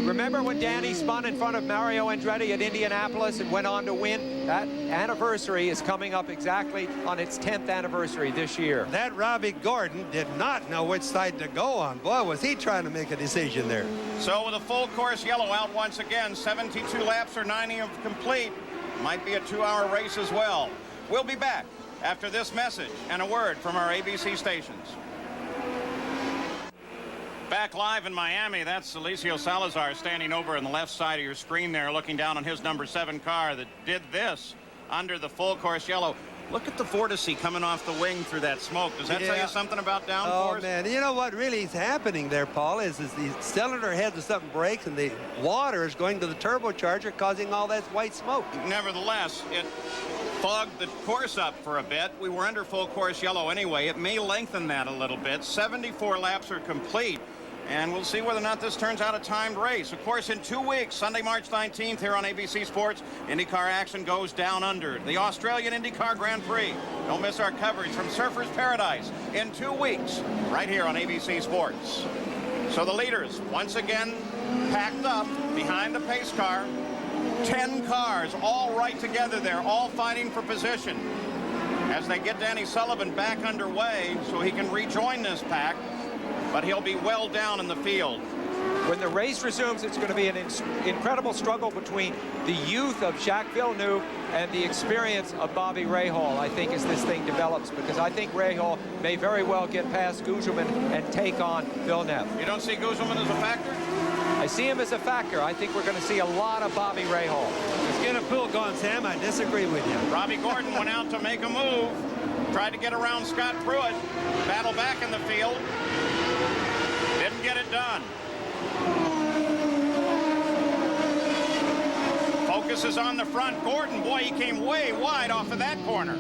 Remember when Danny spun in front of Mario Andretti at Indianapolis and went on to win? That anniversary is coming up exactly on its 10th anniversary this year. That Robbie Gordon did not know which side to go on. Boy, was he trying to make a decision there. So with a full course yellow out once again, 72 laps or 90 of complete. Might be a 2-hour race as well. We'll be back after this message and a word from our ABC stations. Back live in Miami, that's Alessio Salazar standing over on the left side of your screen there, looking down on his number 7 car that did this under the full course yellow. Look at the vortice coming off the wing through that smoke. Does that tell you something about downforce? Oh, man. You know what really is happening there, Paul, is the cylinder heads or something breaks and the water is going to the turbocharger, causing all that white smoke. Nevertheless, it fogged the course up for a bit. We were under full course yellow anyway. It may lengthen that a little bit. 74 laps are complete. And we'll see whether or not this turns out a timed race. Of course, in 2 weeks, Sunday, March 19th, here on ABC Sports, IndyCar action goes down under. The Australian IndyCar Grand Prix. Don't miss our coverage from Surfers Paradise in 2 weeks, right here on ABC Sports. So the leaders, once again, packed up behind the pace car. 10 cars, all right together there, all fighting for position. As they get Danny Sullivan back underway so he can rejoin this pack. But he'll be well down in the field. When the race resumes, it's going to be an incredible struggle between the youth of Jacques Villeneuve and the experience of Bobby Rahal, I think, as this thing develops, because I think Rahal may very well get past Guzman and take on Villeneuve. You don't see Guzman as a factor? I see him as a factor. I think we're going to see a lot of Bobby Rahal. Let's get a pool going, Sam. I disagree with you. Robbie Gordon went out to make a move, tried to get around Scott Pruitt, battle back in the field. Didn't get it done. Focus is on the front. Gordon, boy, he came way wide off of that corner.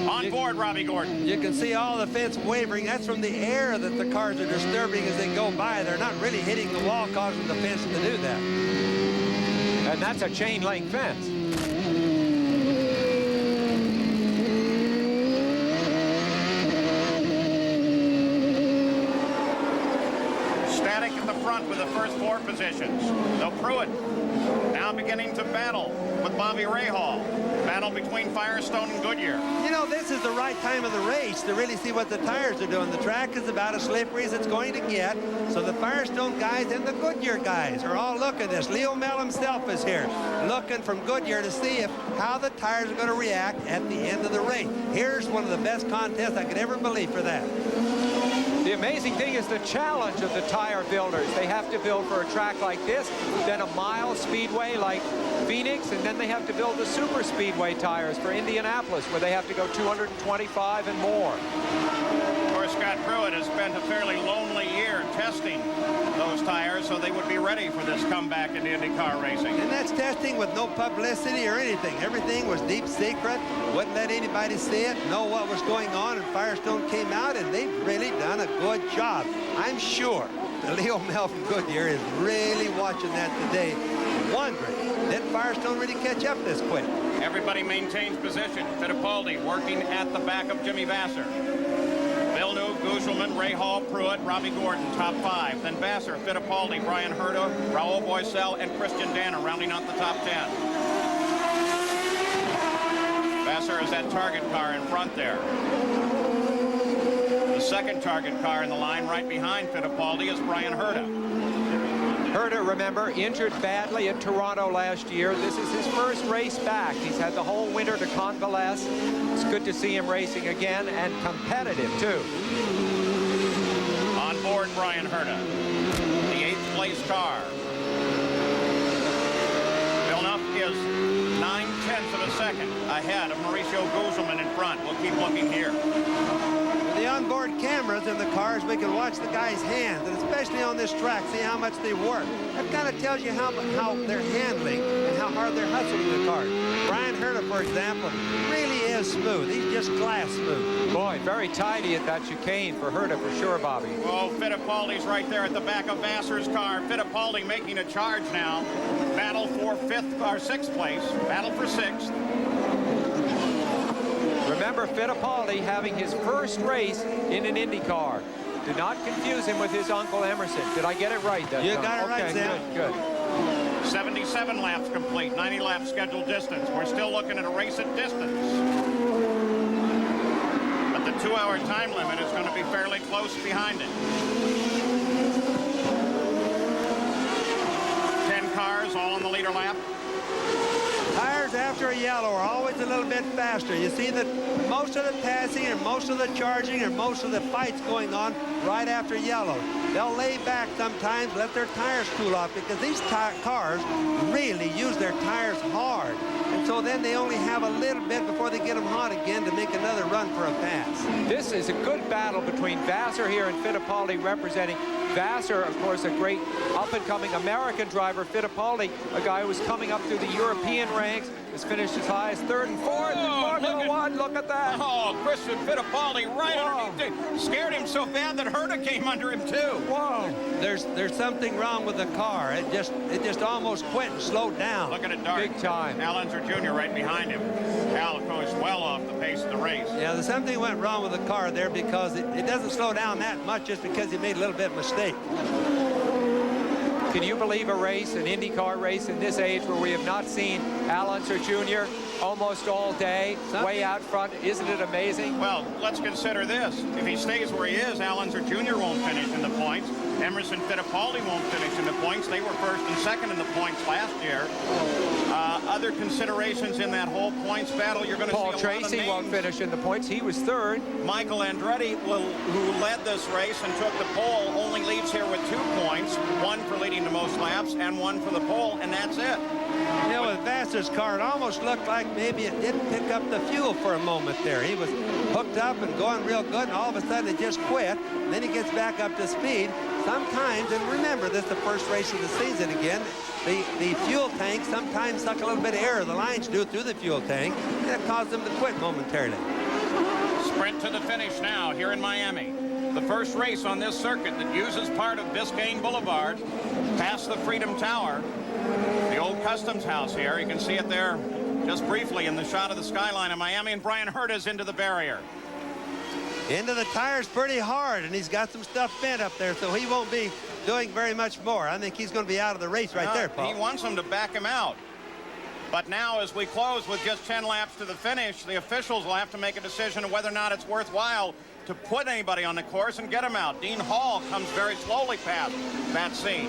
On board, Robbie Gordon. You can see all the fence wavering. That's from the air that the cars are disturbing as they go by. They're not really hitting the wall, causing the fence to do that. And that's a chain link fence. Static in the front with the first 4 positions. So Pruitt now beginning to battle with Bobby Rahal. Battle between Firestone and Goodyear. You know, this is the right time of the race to really see what the tires are doing. The track is about as slippery as it's going to get. So the Firestone guys and the Goodyear guys are all looking at this. Leo Mel himself is here, looking from Goodyear to see how the tires are going to react at the end of the race. Here's one of the best contests I could ever believe for that. The amazing thing is the challenge of the tire builders. They have to build for a track like this, then a mile speedway like Phoenix, and then they have to build the super speedway tires for Indianapolis, where they have to go 225 and more. Of course, Scott Pruitt has spent a fairly lonely year testing those tires so they would be ready for this comeback into IndyCar racing. And that's testing with no publicity or anything. Everything was deep secret. Wouldn't let anybody see it, know what was going on, and Firestone came out, and they've really done a good job. I'm sure that Leo Mel from Goodyear is really watching that today, wondering, did Firestone really catch up this quick? Everybody maintains position. Fittipaldi working at the back of Jimmy Vasser. Villeneuve, Gugelmin, Rahal, Pruitt, Robbie Gordon, top 5. Then Vasser, Fittipaldi, Brian Herta, Raul Boesel, and Christian Danner rounding out the top 10. Vasser is that target car in front there. The second target car in the line right behind Fittipaldi is Brian Herta. Herta, remember, injured badly at Toronto last year. This is his first race back. He's had the whole winter to convalesce. It's good to see him racing again, and competitive, too. On board Brian Herta, the 8th place car. Villeneuve is 9/10 of a second ahead of Mauricio Gugelmin in front. We'll keep looking here. The onboard cameras in the cars, we can watch the guys' hands, and especially on this track, see how much they work. That kind of tells you how they're handling and how hard they're hustling the cars. Brian Herta, for example, really is smooth. He's just glass smooth. Boy, very tidy at that chicane for Herta, for sure, Bobby. Oh, Fittipaldi's right there at the back of Vasser's car. Fittipaldi making a charge now. Battle for 5th or 6th place. Battle for 6th. Remember, Fittipaldi having his first race in an IndyCar. Do not confuse him with his uncle Emerson. Did I get it right? You got it right, Sam. Good. 77 laps complete, 90 laps scheduled distance. We're still looking at a race at distance. But the 2-hour time limit is going to be fairly close behind it. 10 cars all on the leader lap. Tires after a yellow are always a little bit faster. You see that most of the passing and most of the charging and most of the fights going on right after yellow. They'll lay back sometimes, let their tires cool off, because these cars really use their tires hard. And so then they only have a little bit before they get them hot again to make another run for a pass. This is a good battle between Vasser here and Fittipaldi, representing Vasser, of course, a great up-and-coming American driver. Fittipaldi, a guy who was coming up through the European ranks, has finished as high as 3rd and 4th in Formula One. Look at that. Oh, Christian Fittipaldi right underneath it. Scared him so bad that Herta came under him, too. Whoa. There's something wrong with the car. It just almost quit and slowed down. Look at it, Dart. Big time. Al Unser Jr. right behind him. Al, of course, well off the pace of the race. Yeah, there's something went wrong with the car there, because it doesn't slow down that much just because he made a little bit of mistake. Can you believe a race, an IndyCar race in this age where we have not seen Al Unser Jr. almost all day, way out front? Isn't it amazing? Well, let's consider this. If he stays where he is, Al Unser Jr. won't finish in the points. Emerson Fittipaldi won't finish in the points. They were 1st and 2nd in the points last year. Other considerations in that whole points battle, you're going to see a lot of names. Paul Tracy won't finish in the points. He was 3rd. Michael Andretti, who led this race and took the pole, only leads here with 2 points, 1 for leading the most laps and 1 for the pole, and that's it. You know, with Vasser's car, it almost looked like maybe it didn't pick up the fuel for a moment there. He was hooked up and going real good, and all of a sudden it just quit. And then he gets back up to speed. Sometimes, and remember, this is the first race of the season again, the fuel tank sometimes suck a little bit of air, the lines do, through the fuel tank, and it caused them to quit momentarily. Sprint to the finish now here in Miami. The first race on this circuit that uses part of Biscayne Boulevard past the Freedom Tower. The old Customs House here. You can see it there just briefly in the shot of the skyline of Miami, and Brian Herta's into the barrier. Into the tires pretty hard, and he's got some stuff bent up there, so he won't be doing very much more. I think he's going to be out of the race right there, Paul. He wants him to back him out. But now, as we close with just 10 laps to the finish, the officials will have to make a decision on whether or not it's worthwhile to put anybody on the course and get them out. Dean Hall comes very slowly past that scene.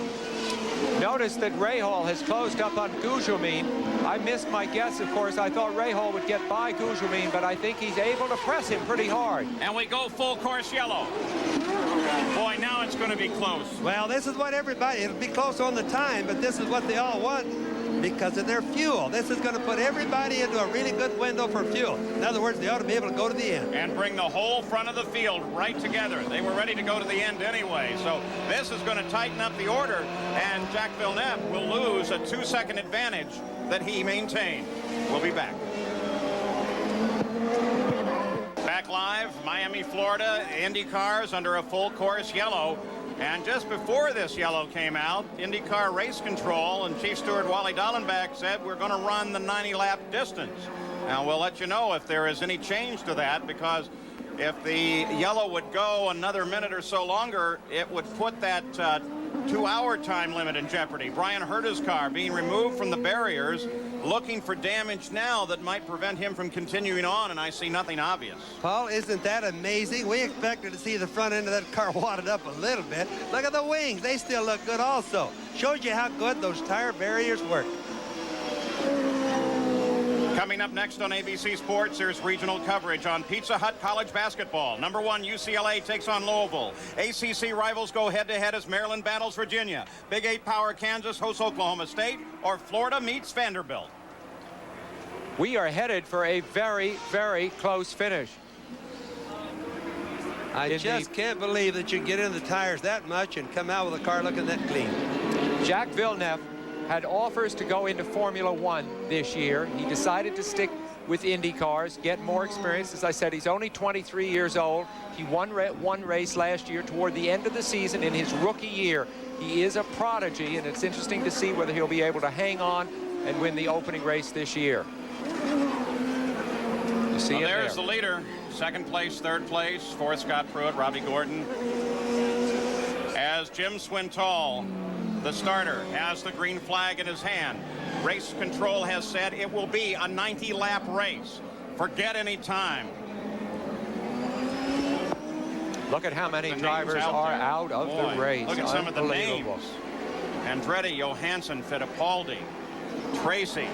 Notice that Rahal has closed up on Gugelmin. I missed my guess, of course. I thought Rahal would get by Gugelmin, but I think he's able to press him pretty hard. And we go full course yellow. Boy, now it's going to be close. Well, this is what everybody, it'll be close on the time, but this is what they all want because of their fuel. This is going to put everybody into a really good window for fuel. In other words, they ought to be able to go to the end. And bring the whole front of the field right together. They were ready to go to the end anyway. So this is going to tighten up the order, and Jacques Villeneuve will lose a 2-second advantage that he maintained. We'll be back. Back live, Miami, Florida, Indy cars under a full course yellow. And just before this yellow came out, IndyCar Race Control and Chief Steward Wally Dallenbach said we're going to run the 90-lap distance. Now, we'll let you know if there is any change to that, because if the yellow would go another minute or so longer, it would put that 2-hour time limit in jeopardy. Brian Herta's car being removed from the barriers, looking for damage now that might prevent him from continuing on, and I see nothing obvious. Paul, isn't that amazing? We expected to see the front end of that car wadded up a little bit. Look at the wings. They still look good also. Shows you how good those tire barriers work. Coming up next on ABC Sports, there's regional coverage on Pizza Hut College basketball. Number 1, UCLA takes on Louisville. ACC rivals go head-to-head as Maryland battles Virginia. Big 8 power Kansas hosts Oklahoma State, or Florida meets Vanderbilt. We are headed for a very, very close finish. I just can't believe that you get in the tires that much and come out with a car looking that clean. Jacques Villeneuve had offers to go into Formula One this year. He decided to stick with Indy cars, get more experience. As I said, he's only 23 years old. He won one race last year toward the end of the season in his rookie year. He is a prodigy, and it's interesting to see whether he'll be able to hang on and win the opening race this year. You see him there's there. The leader. Second place, third place, fourth Scott Pruitt, Robbie Gordon. As Jim Swintoll, the starter, has the green flag in his hand. Race Control has said it will be a 90-lap race. Forget any time. Look at how many drivers are out of the race. Look at some of the names. Andretti, Johansson, Fittipaldi, Tracy.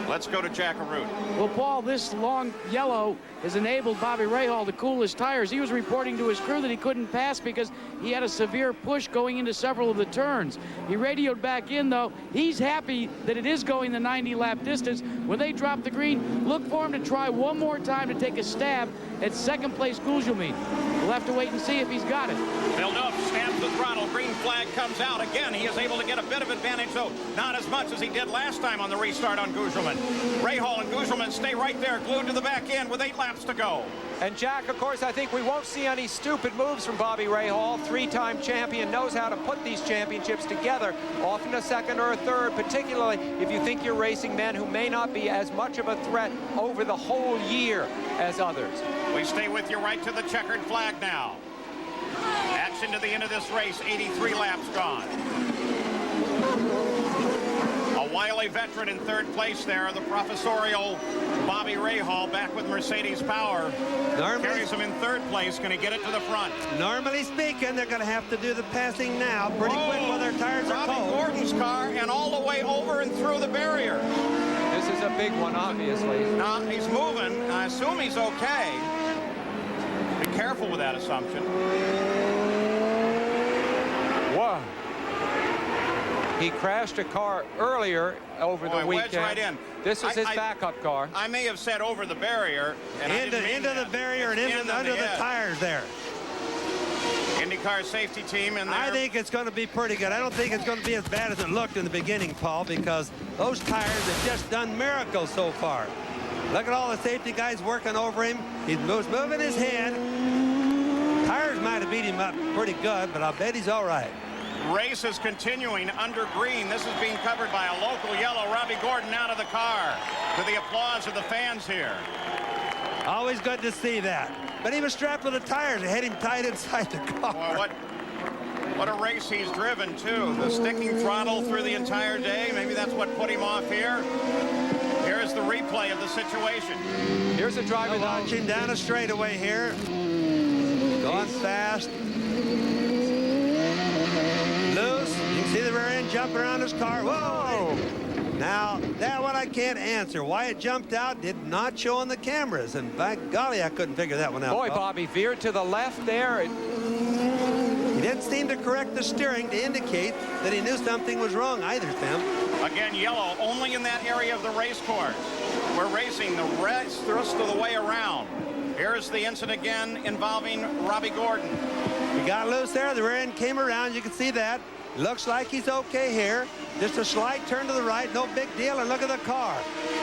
Let's go to Jack Arute. Well, Paul, this long yellow has enabled Bobby Rahal to cool his tires. He was reporting to his crew that he couldn't pass because he had a severe push going into several of the turns. He radioed back in, though. He's happy that it is going the 90-lap distance. When they drop the green, look for him to try one more time to take a stab at second-place Gugelmin. We'll have to wait and see if he's got it. Villeneuve stamps the throttle. Green flag comes out. Again, he is able to get a bit of advantage, though not as much as he did last time on the restart on Gugelmin. Rahal and Gugelmin stay right there, glued to the back end with 8 laps to go. And Jack, of course, I think we won't see any stupid moves from Bobby Rahal. 3-time champion, knows how to put these championships together, often a second or a third, particularly if you think you're racing men who may not be as much of a threat over the whole year as others. We stay with you right to the checkered flag now. Action to the end of this race, 83 laps gone. A wily veteran in third place there, the professorial Bobby Rahal, back with Mercedes power. Carries him in third place, going to get it to the front. Normally speaking, they're going to have to do the passing now pretty quick while their tires are cold. Robbie Gordon's car, and all the way over and through the barrier. This is a big one, obviously. Now, he's moving. I assume he's okay. Be careful with that assumption. Whoa. He crashed a car earlier over the weekend. Wedged right in. This was his backup car. I may have said over the barrier. And into the barrier and under the tires there. IndyCar safety team in there. I think it's going to be pretty good. I don't think it's going to be as bad as it looked in the beginning, Paul, because those tires have just done miracles so far. Look at all the safety guys working over him. He's moving his head. Tires might have beat him up pretty good, but I'll bet he's all right. Race is continuing under green. This is being covered by a local yellow. Robbie Gordon out of the car to the applause of the fans here. Always good to see that. But he was strapped with the tires. They had him tied inside the car. Boy, what a race he's driven, too. The sticking throttle through the entire day. Maybe that's what put him off here. replay of the situation. Here's a driver launching down a straightaway here. Going fast. Loose. You can see the rear end jump around his car. Whoa! Now, that one I can't answer. Why it jumped out did not show on the cameras. And by golly, I couldn't figure that one out. Boy, Bobby veered to the left there. He didn't seem to correct the steering to indicate that he knew something was wrong either, Tim. Again, yellow only in that area of the race course. We're racing the rest of the way around. Here's the incident again involving Robbie Gordon. He got loose there. The rear end came around. You can see that. Looks like he's okay here. Just a slight turn to the right. No big deal. And look at the car.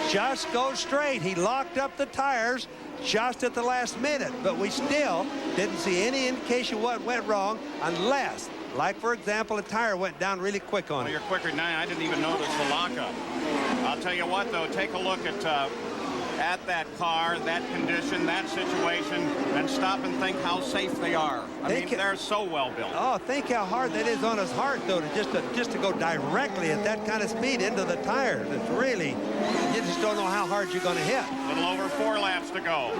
Just goes straight. He locked up the tires just at the last minute. But we still didn't see any indication what went wrong unless, like, for example, a tire went down really quick on it. You're quicker than I didn't even notice the lockup. I'll tell you what, though. Take a look at that car, that condition, that situation, and stop and think how safe they are. I mean, they're so well built. Oh, think how hard that is on his heart, though, to just to go directly at that kind of speed into the tires. It's really, you just don't know how hard you're going to hit. A little over 4 laps to go.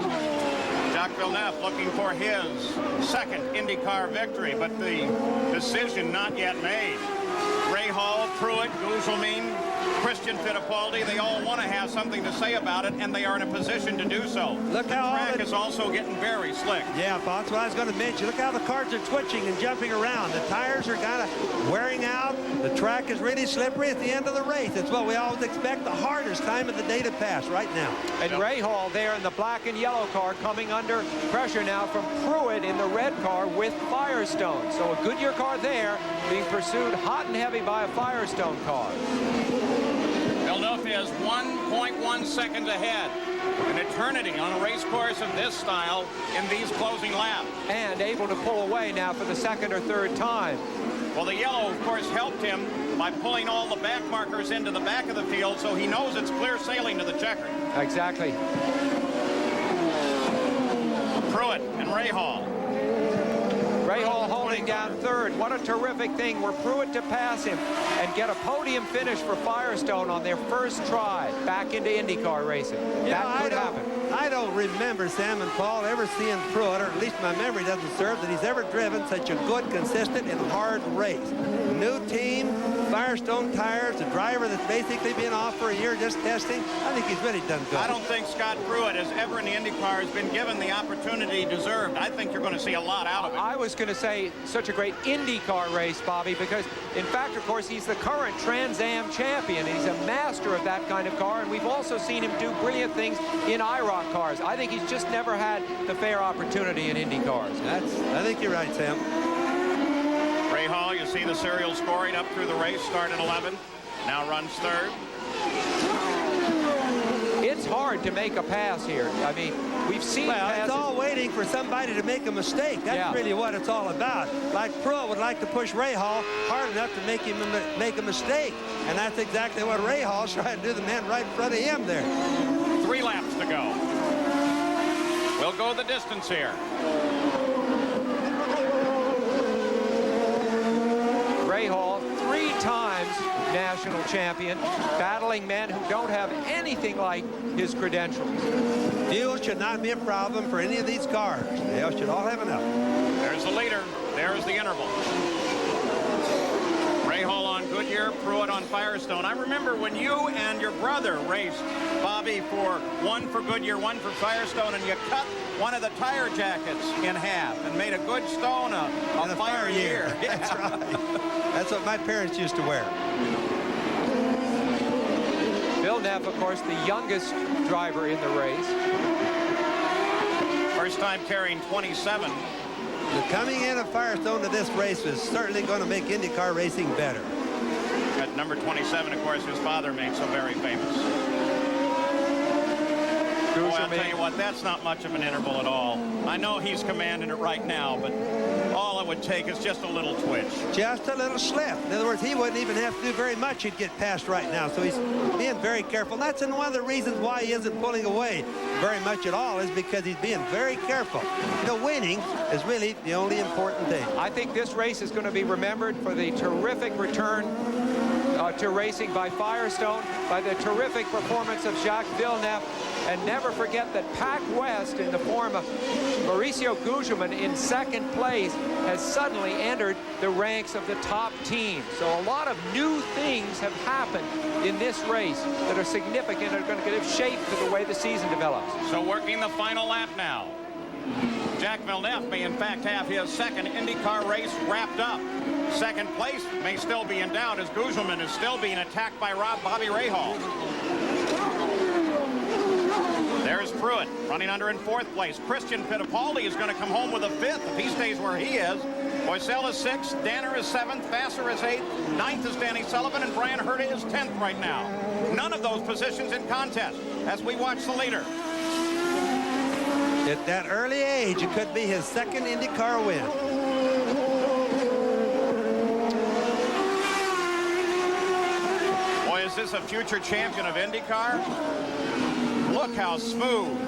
Jacques Villeneuve looking for his second IndyCar victory, but the decision not yet made. Rahal, Pruitt, Gugelmin, Christian Fittipaldi, they all want to have something to say about it, and they are in a position to do so. Look the how track is also getting very slick. Yeah, that's what I was going to mention. Look how the cars are twitching and jumping around. The tires are kind of wearing out. The track is really slippery at the end of the race. It's what we always expect, the hardest time of the day to pass right now. And Rahal there in the black and yellow car coming under pressure now from Pruitt in the red car with Firestone. So a Goodyear car there being pursued hot and heavy by a Firestone car. Villeneuve is 1.1 seconds ahead. An eternity on a race course of this style in these closing laps. And able to pull away now for the second or third time. Well, the yellow, of course, helped him by pulling all the back markers into the back of the field, so he knows it's clear sailing to the checker. Exactly. Pruitt and Rahal. Rahal holding down third. What a terrific thing. Were Pruitt to pass him and get a podium finish for Firestone on their first try back into IndyCar racing. That could happen. I don't remember Sam and Paul ever seeing Pruitt, or at least my memory doesn't serve, that he's ever driven such a good, consistent, and hard race. New team, Firestone tires, a driver that's basically been off for a year just testing. I think he's really done good. I don't think Scott Pruitt has ever in the IndyCar has been given the opportunity deserved. I think you're going to see a lot out of it. I was going to say such a great IndyCar race, Bobby, because in fact, of course, he's the current Trans Am champion. He's a master of that kind of car, and we've also seen him do brilliant things in IROC cars. I think he's just never had the fair opportunity in Indy cars. I think you're right, Sam. Rahal, you see the serial scoring up through the race, started 11, now runs third. It's hard to make a pass here. I mean, we've seen passes. It's all waiting for somebody to make a mistake. That's really what it's all about. Like Pruitt would like to push Rahal hard enough to make him make a mistake. And that's exactly what Rahal's trying to do, the man right in front of him there. 3 laps to go. We'll go the distance here. Rahal, 3 times national champion, battling men who don't have anything like his credentials. Fuel should not be a problem for any of these cars. They should all have enough. There's the leader. There's the interval. Rahal on Goodyear, Pruitt on Firestone. I remember when you and your brother raced, Bobby, for one for Goodyear, one for Firestone, and you cut one of the tire jackets in half and made a good stone a fire year. That's right. That's what my parents used to wear. Villeneuve, of course, the youngest driver in the race. First time carrying 27. The coming in of Firestone to this race is certainly going to make IndyCar racing better. At number 27, of course, his father made so very famous. Boy, I'll tell you what, that's not much of an interval at all. I know he's commanding it right now, but all it would take is just a little twitch. Just a little slip. In other words, he wouldn't even have to do very much. He'd get past right now. So he's being very careful. And that's one of the reasons why he isn't pulling away very much at all, is because he's being very careful. You know, winning is really the only important thing. I think this race is going to be remembered for the terrific return to racing by Firestone, by the terrific performance of Jacques Villeneuve. And never forget that Pac West, in the form of Mauricio Gugelmin in second place, has suddenly entered the ranks of the top team. So a lot of new things have happened in this race that are significant and are going to give shape to the way the season develops. So working the final lap now. Jacques Villeneuve may in fact have his second IndyCar race wrapped up. Second place may still be in doubt as Gugelmin is still being attacked by Bobby Rahal. There's Pruitt running under in fourth place. Christian Fittipaldi is going to come home with a fifth if he stays where he is. Boiselle is sixth, Danner is seventh, Vassar is eighth, ninth is Danny Sullivan, and Brian Herta is 10th right now. None of those positions in contest as we watch the leader. At that early age, it could be his second IndyCar win. Boy, is this a future champion of IndyCar? Look how smooth.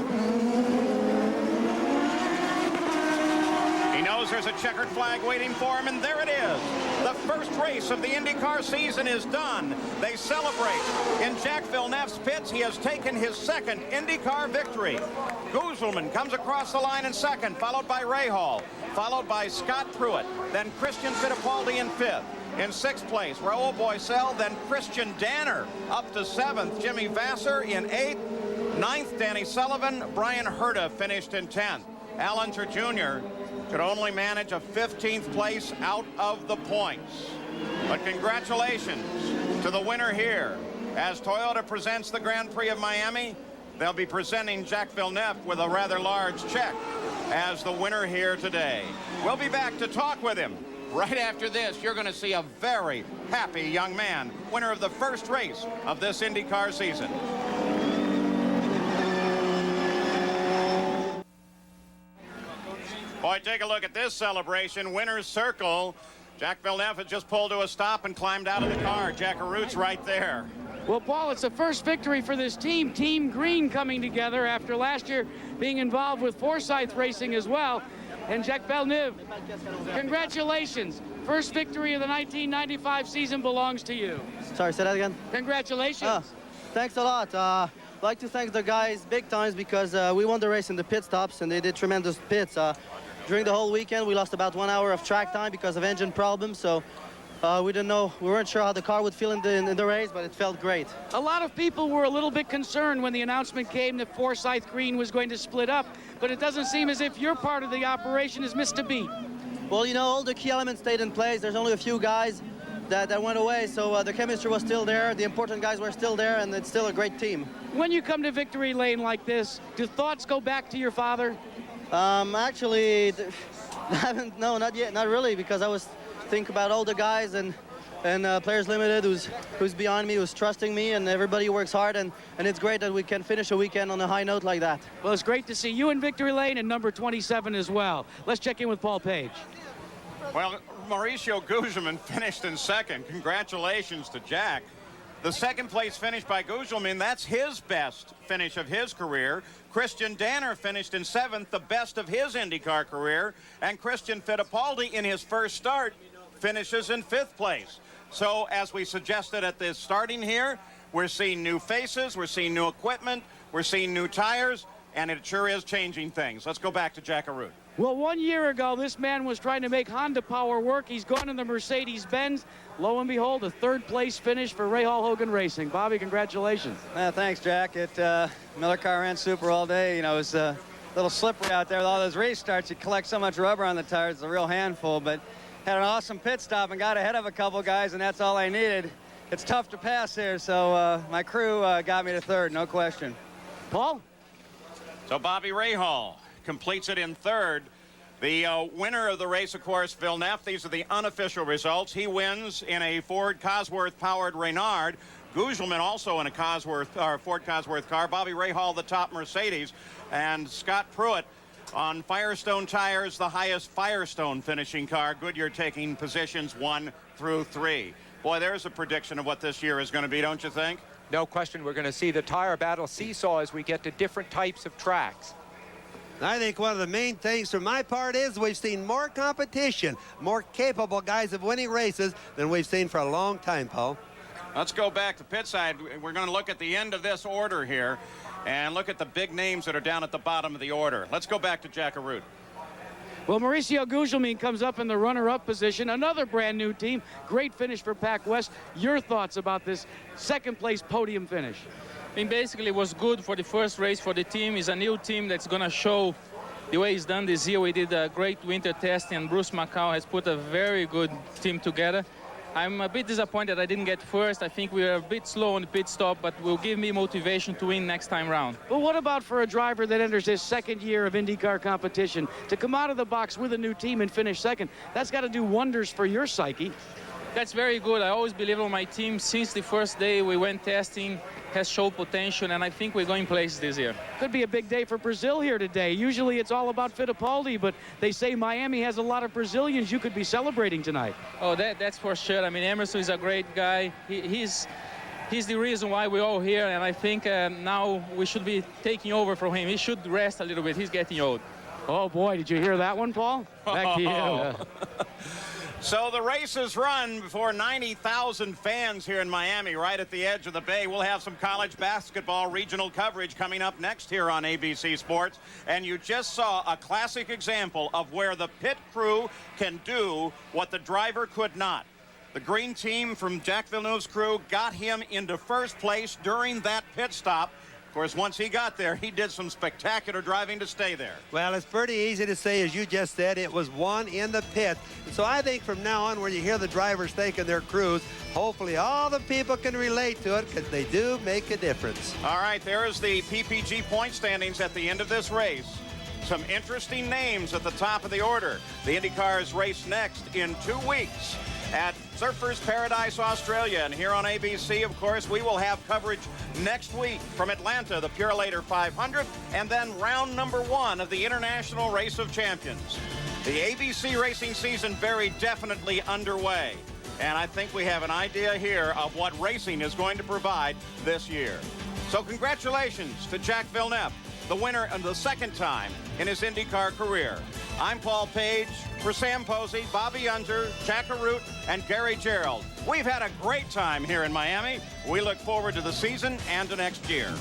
He knows there's a checkered flag waiting for him, and there it is. The first race of the IndyCar season is done. They celebrate. In Jacques Villeneuve's pits, he has taken his second IndyCar victory. Gugelmin comes across the line in second, followed by Rahal, followed by Scott Pruitt, then Christian Fittipaldi in fifth. In sixth place, Raoul Boiselle, then Christian Danner up to seventh, Jimmy Vassar in eighth, ninth, Danny Sullivan, Brian Herta finished in 10th. Al Unser Jr. could only manage a 15th place out of the points. But congratulations to the winner here. As Toyota presents the Grand Prix of Miami, they'll be presenting Jacques Villeneuve with a rather large check as the winner here today. We'll be back to talk with him. Right after this, you're going to see a very happy young man, winner of the first race of this IndyCar season. Boy, take a look at this celebration. Winner's circle. Jacques Villeneuve has just pulled to a stop and climbed out of the car. Jack Arut's right there. Well, Paul, it's the first victory for this team. Team Green coming together after last year being involved with Forsyth Racing as well. And Jacques Villeneuve, congratulations. First victory of the 1995 season belongs to you. Sorry, say that again? Congratulations. Thanks a lot. I'd like to thank the guys big times because we won the race in the pit stops and they did tremendous pits. During the whole weekend, we lost about 1 hour of track time because of engine problems. So we weren't sure how the car would feel in the race, but it felt great. A lot of people were a little bit concerned when the announcement came that Forsyth Green was going to split up, but it doesn't seem as if your part of the operation has missed a beat. Well, you know, all the key elements stayed in place. There's only a few guys that went away, so the chemistry was still there, the important guys were still there, and it's still a great team. When you come to victory lane like this, do thoughts go back to your father? Actually, no, not yet, not really, because I was thinking about all the guys and Players Limited, who's behind me, who's trusting me, and everybody works hard, and it's great that we can finish a weekend on a high note like that. Well, it's great to see you in victory lane and number 27 as well. Let's check in with Paul Page. Well, Mauricio Gugelmin finished in second. Congratulations to Jack. The second place finish by Gugelmin, that's his best finish of his career. Christian Danner finished in seventh, the best of his IndyCar career. And Christian Fittipaldi, in his first start, finishes in fifth place. So, as we suggested at the starting here, we're seeing new faces, we're seeing new equipment, we're seeing new tires, and it sure is changing things. Let's go back to Jack Arut. Well, 1 year ago, this man was trying to make Honda Power work. He's gone in the Mercedes-Benz. Lo and behold, a third-place finish for Rahal Hogan Racing. Bobby, congratulations. Thanks, Jack. Miller car ran super all day. You know, it was a little slippery out there with all those restarts. You collect so much rubber on the tires, it's a real handful. But had an awesome pit stop and got ahead of a couple guys, and that's all I needed. It's tough to pass here, so my crew got me to third, no question. Paul? So Bobby Rahal completes it in third. The winner of the race, of course, Villeneuve. These are the unofficial results. He wins in a Ford Cosworth-powered Reynard. Gugelmin also in a Ford Cosworth car. Bobby Rahal, the top Mercedes. And Scott Pruitt on Firestone tires, the highest Firestone finishing car. Goodyear taking positions 1 through 3. Boy, there's a prediction of what this year is going to be, don't you think? No question, we're going to see the tire battle seesaw as we get to different types of tracks. I think one of the main things for my part is we've seen more competition, more capable guys of winning races than we've seen for a long time, Paul. Let's go back to pit side. We're going to look at the end of this order here and look at the big names that are down at the bottom of the order. Let's go back to Jack Arute. Well, Mauricio Gugelmin comes up in the runner-up position. Another brand new team. Great finish for Pac West. Your thoughts about this second-place podium finish? I mean, basically, it was good for the first race for the team. It's a new team that's going to show the way it's done this year. We did a great winter testing, and Bruce Macau has put a very good team together. I'm a bit disappointed I didn't get first. I think we were a bit slow on the pit stop, but will give me motivation to win next time round. But what about for a driver that enters his second year of IndyCar competition to come out of the box with a new team and finish second? That's got to do wonders for your psyche. That's very good. I always believe on my team. Since the first day we went testing, has showed potential, and I think we're going places this year. Could be a big day for Brazil here today. Usually it's all about Fittipaldi, but they say Miami has a lot of Brazilians you could be celebrating tonight. Oh, that's for sure. I mean, Emerson is a great guy. He's the reason why we're all here, and I think now we should be taking over from him. He should rest a little bit. He's getting old. Oh, boy, did you hear that one, Paul? Back to you. So the race is run before 90,000 fans here in Miami, right at the edge of the bay. We'll have some college basketball regional coverage coming up next here on ABC Sports. And you just saw a classic example of where the pit crew can do what the driver could not. The green team from Jacques Villeneuve's crew got him into first place during that pit stop. Of course, once he got there, he did some spectacular driving to stay there. Well, it's pretty easy to say, as you just said, it was one in the pit. So I think from now on, when you hear the drivers thanking their crews, hopefully all the people can relate to it, because they do make a difference. All right, there is the PPG point standings at the end of this race. Some interesting names at the top of the order. The IndyCars race next in 2 weeks at Surfers Paradise, Australia. And here on ABC, of course, we will have coverage next week from Atlanta, the Purolator 500, and then round number 1 of the International Race of Champions. The ABC racing season very definitely underway. And I think we have an idea here of what racing is going to provide this year. So congratulations to Jacques Villeneuve, the winner of the second time in his IndyCar career. I'm Paul Page. For Sam Posey, Bobby Unser, Jack Arute, and Gary Gerould. We've had a great time here in Miami. We look forward to the season and to next year.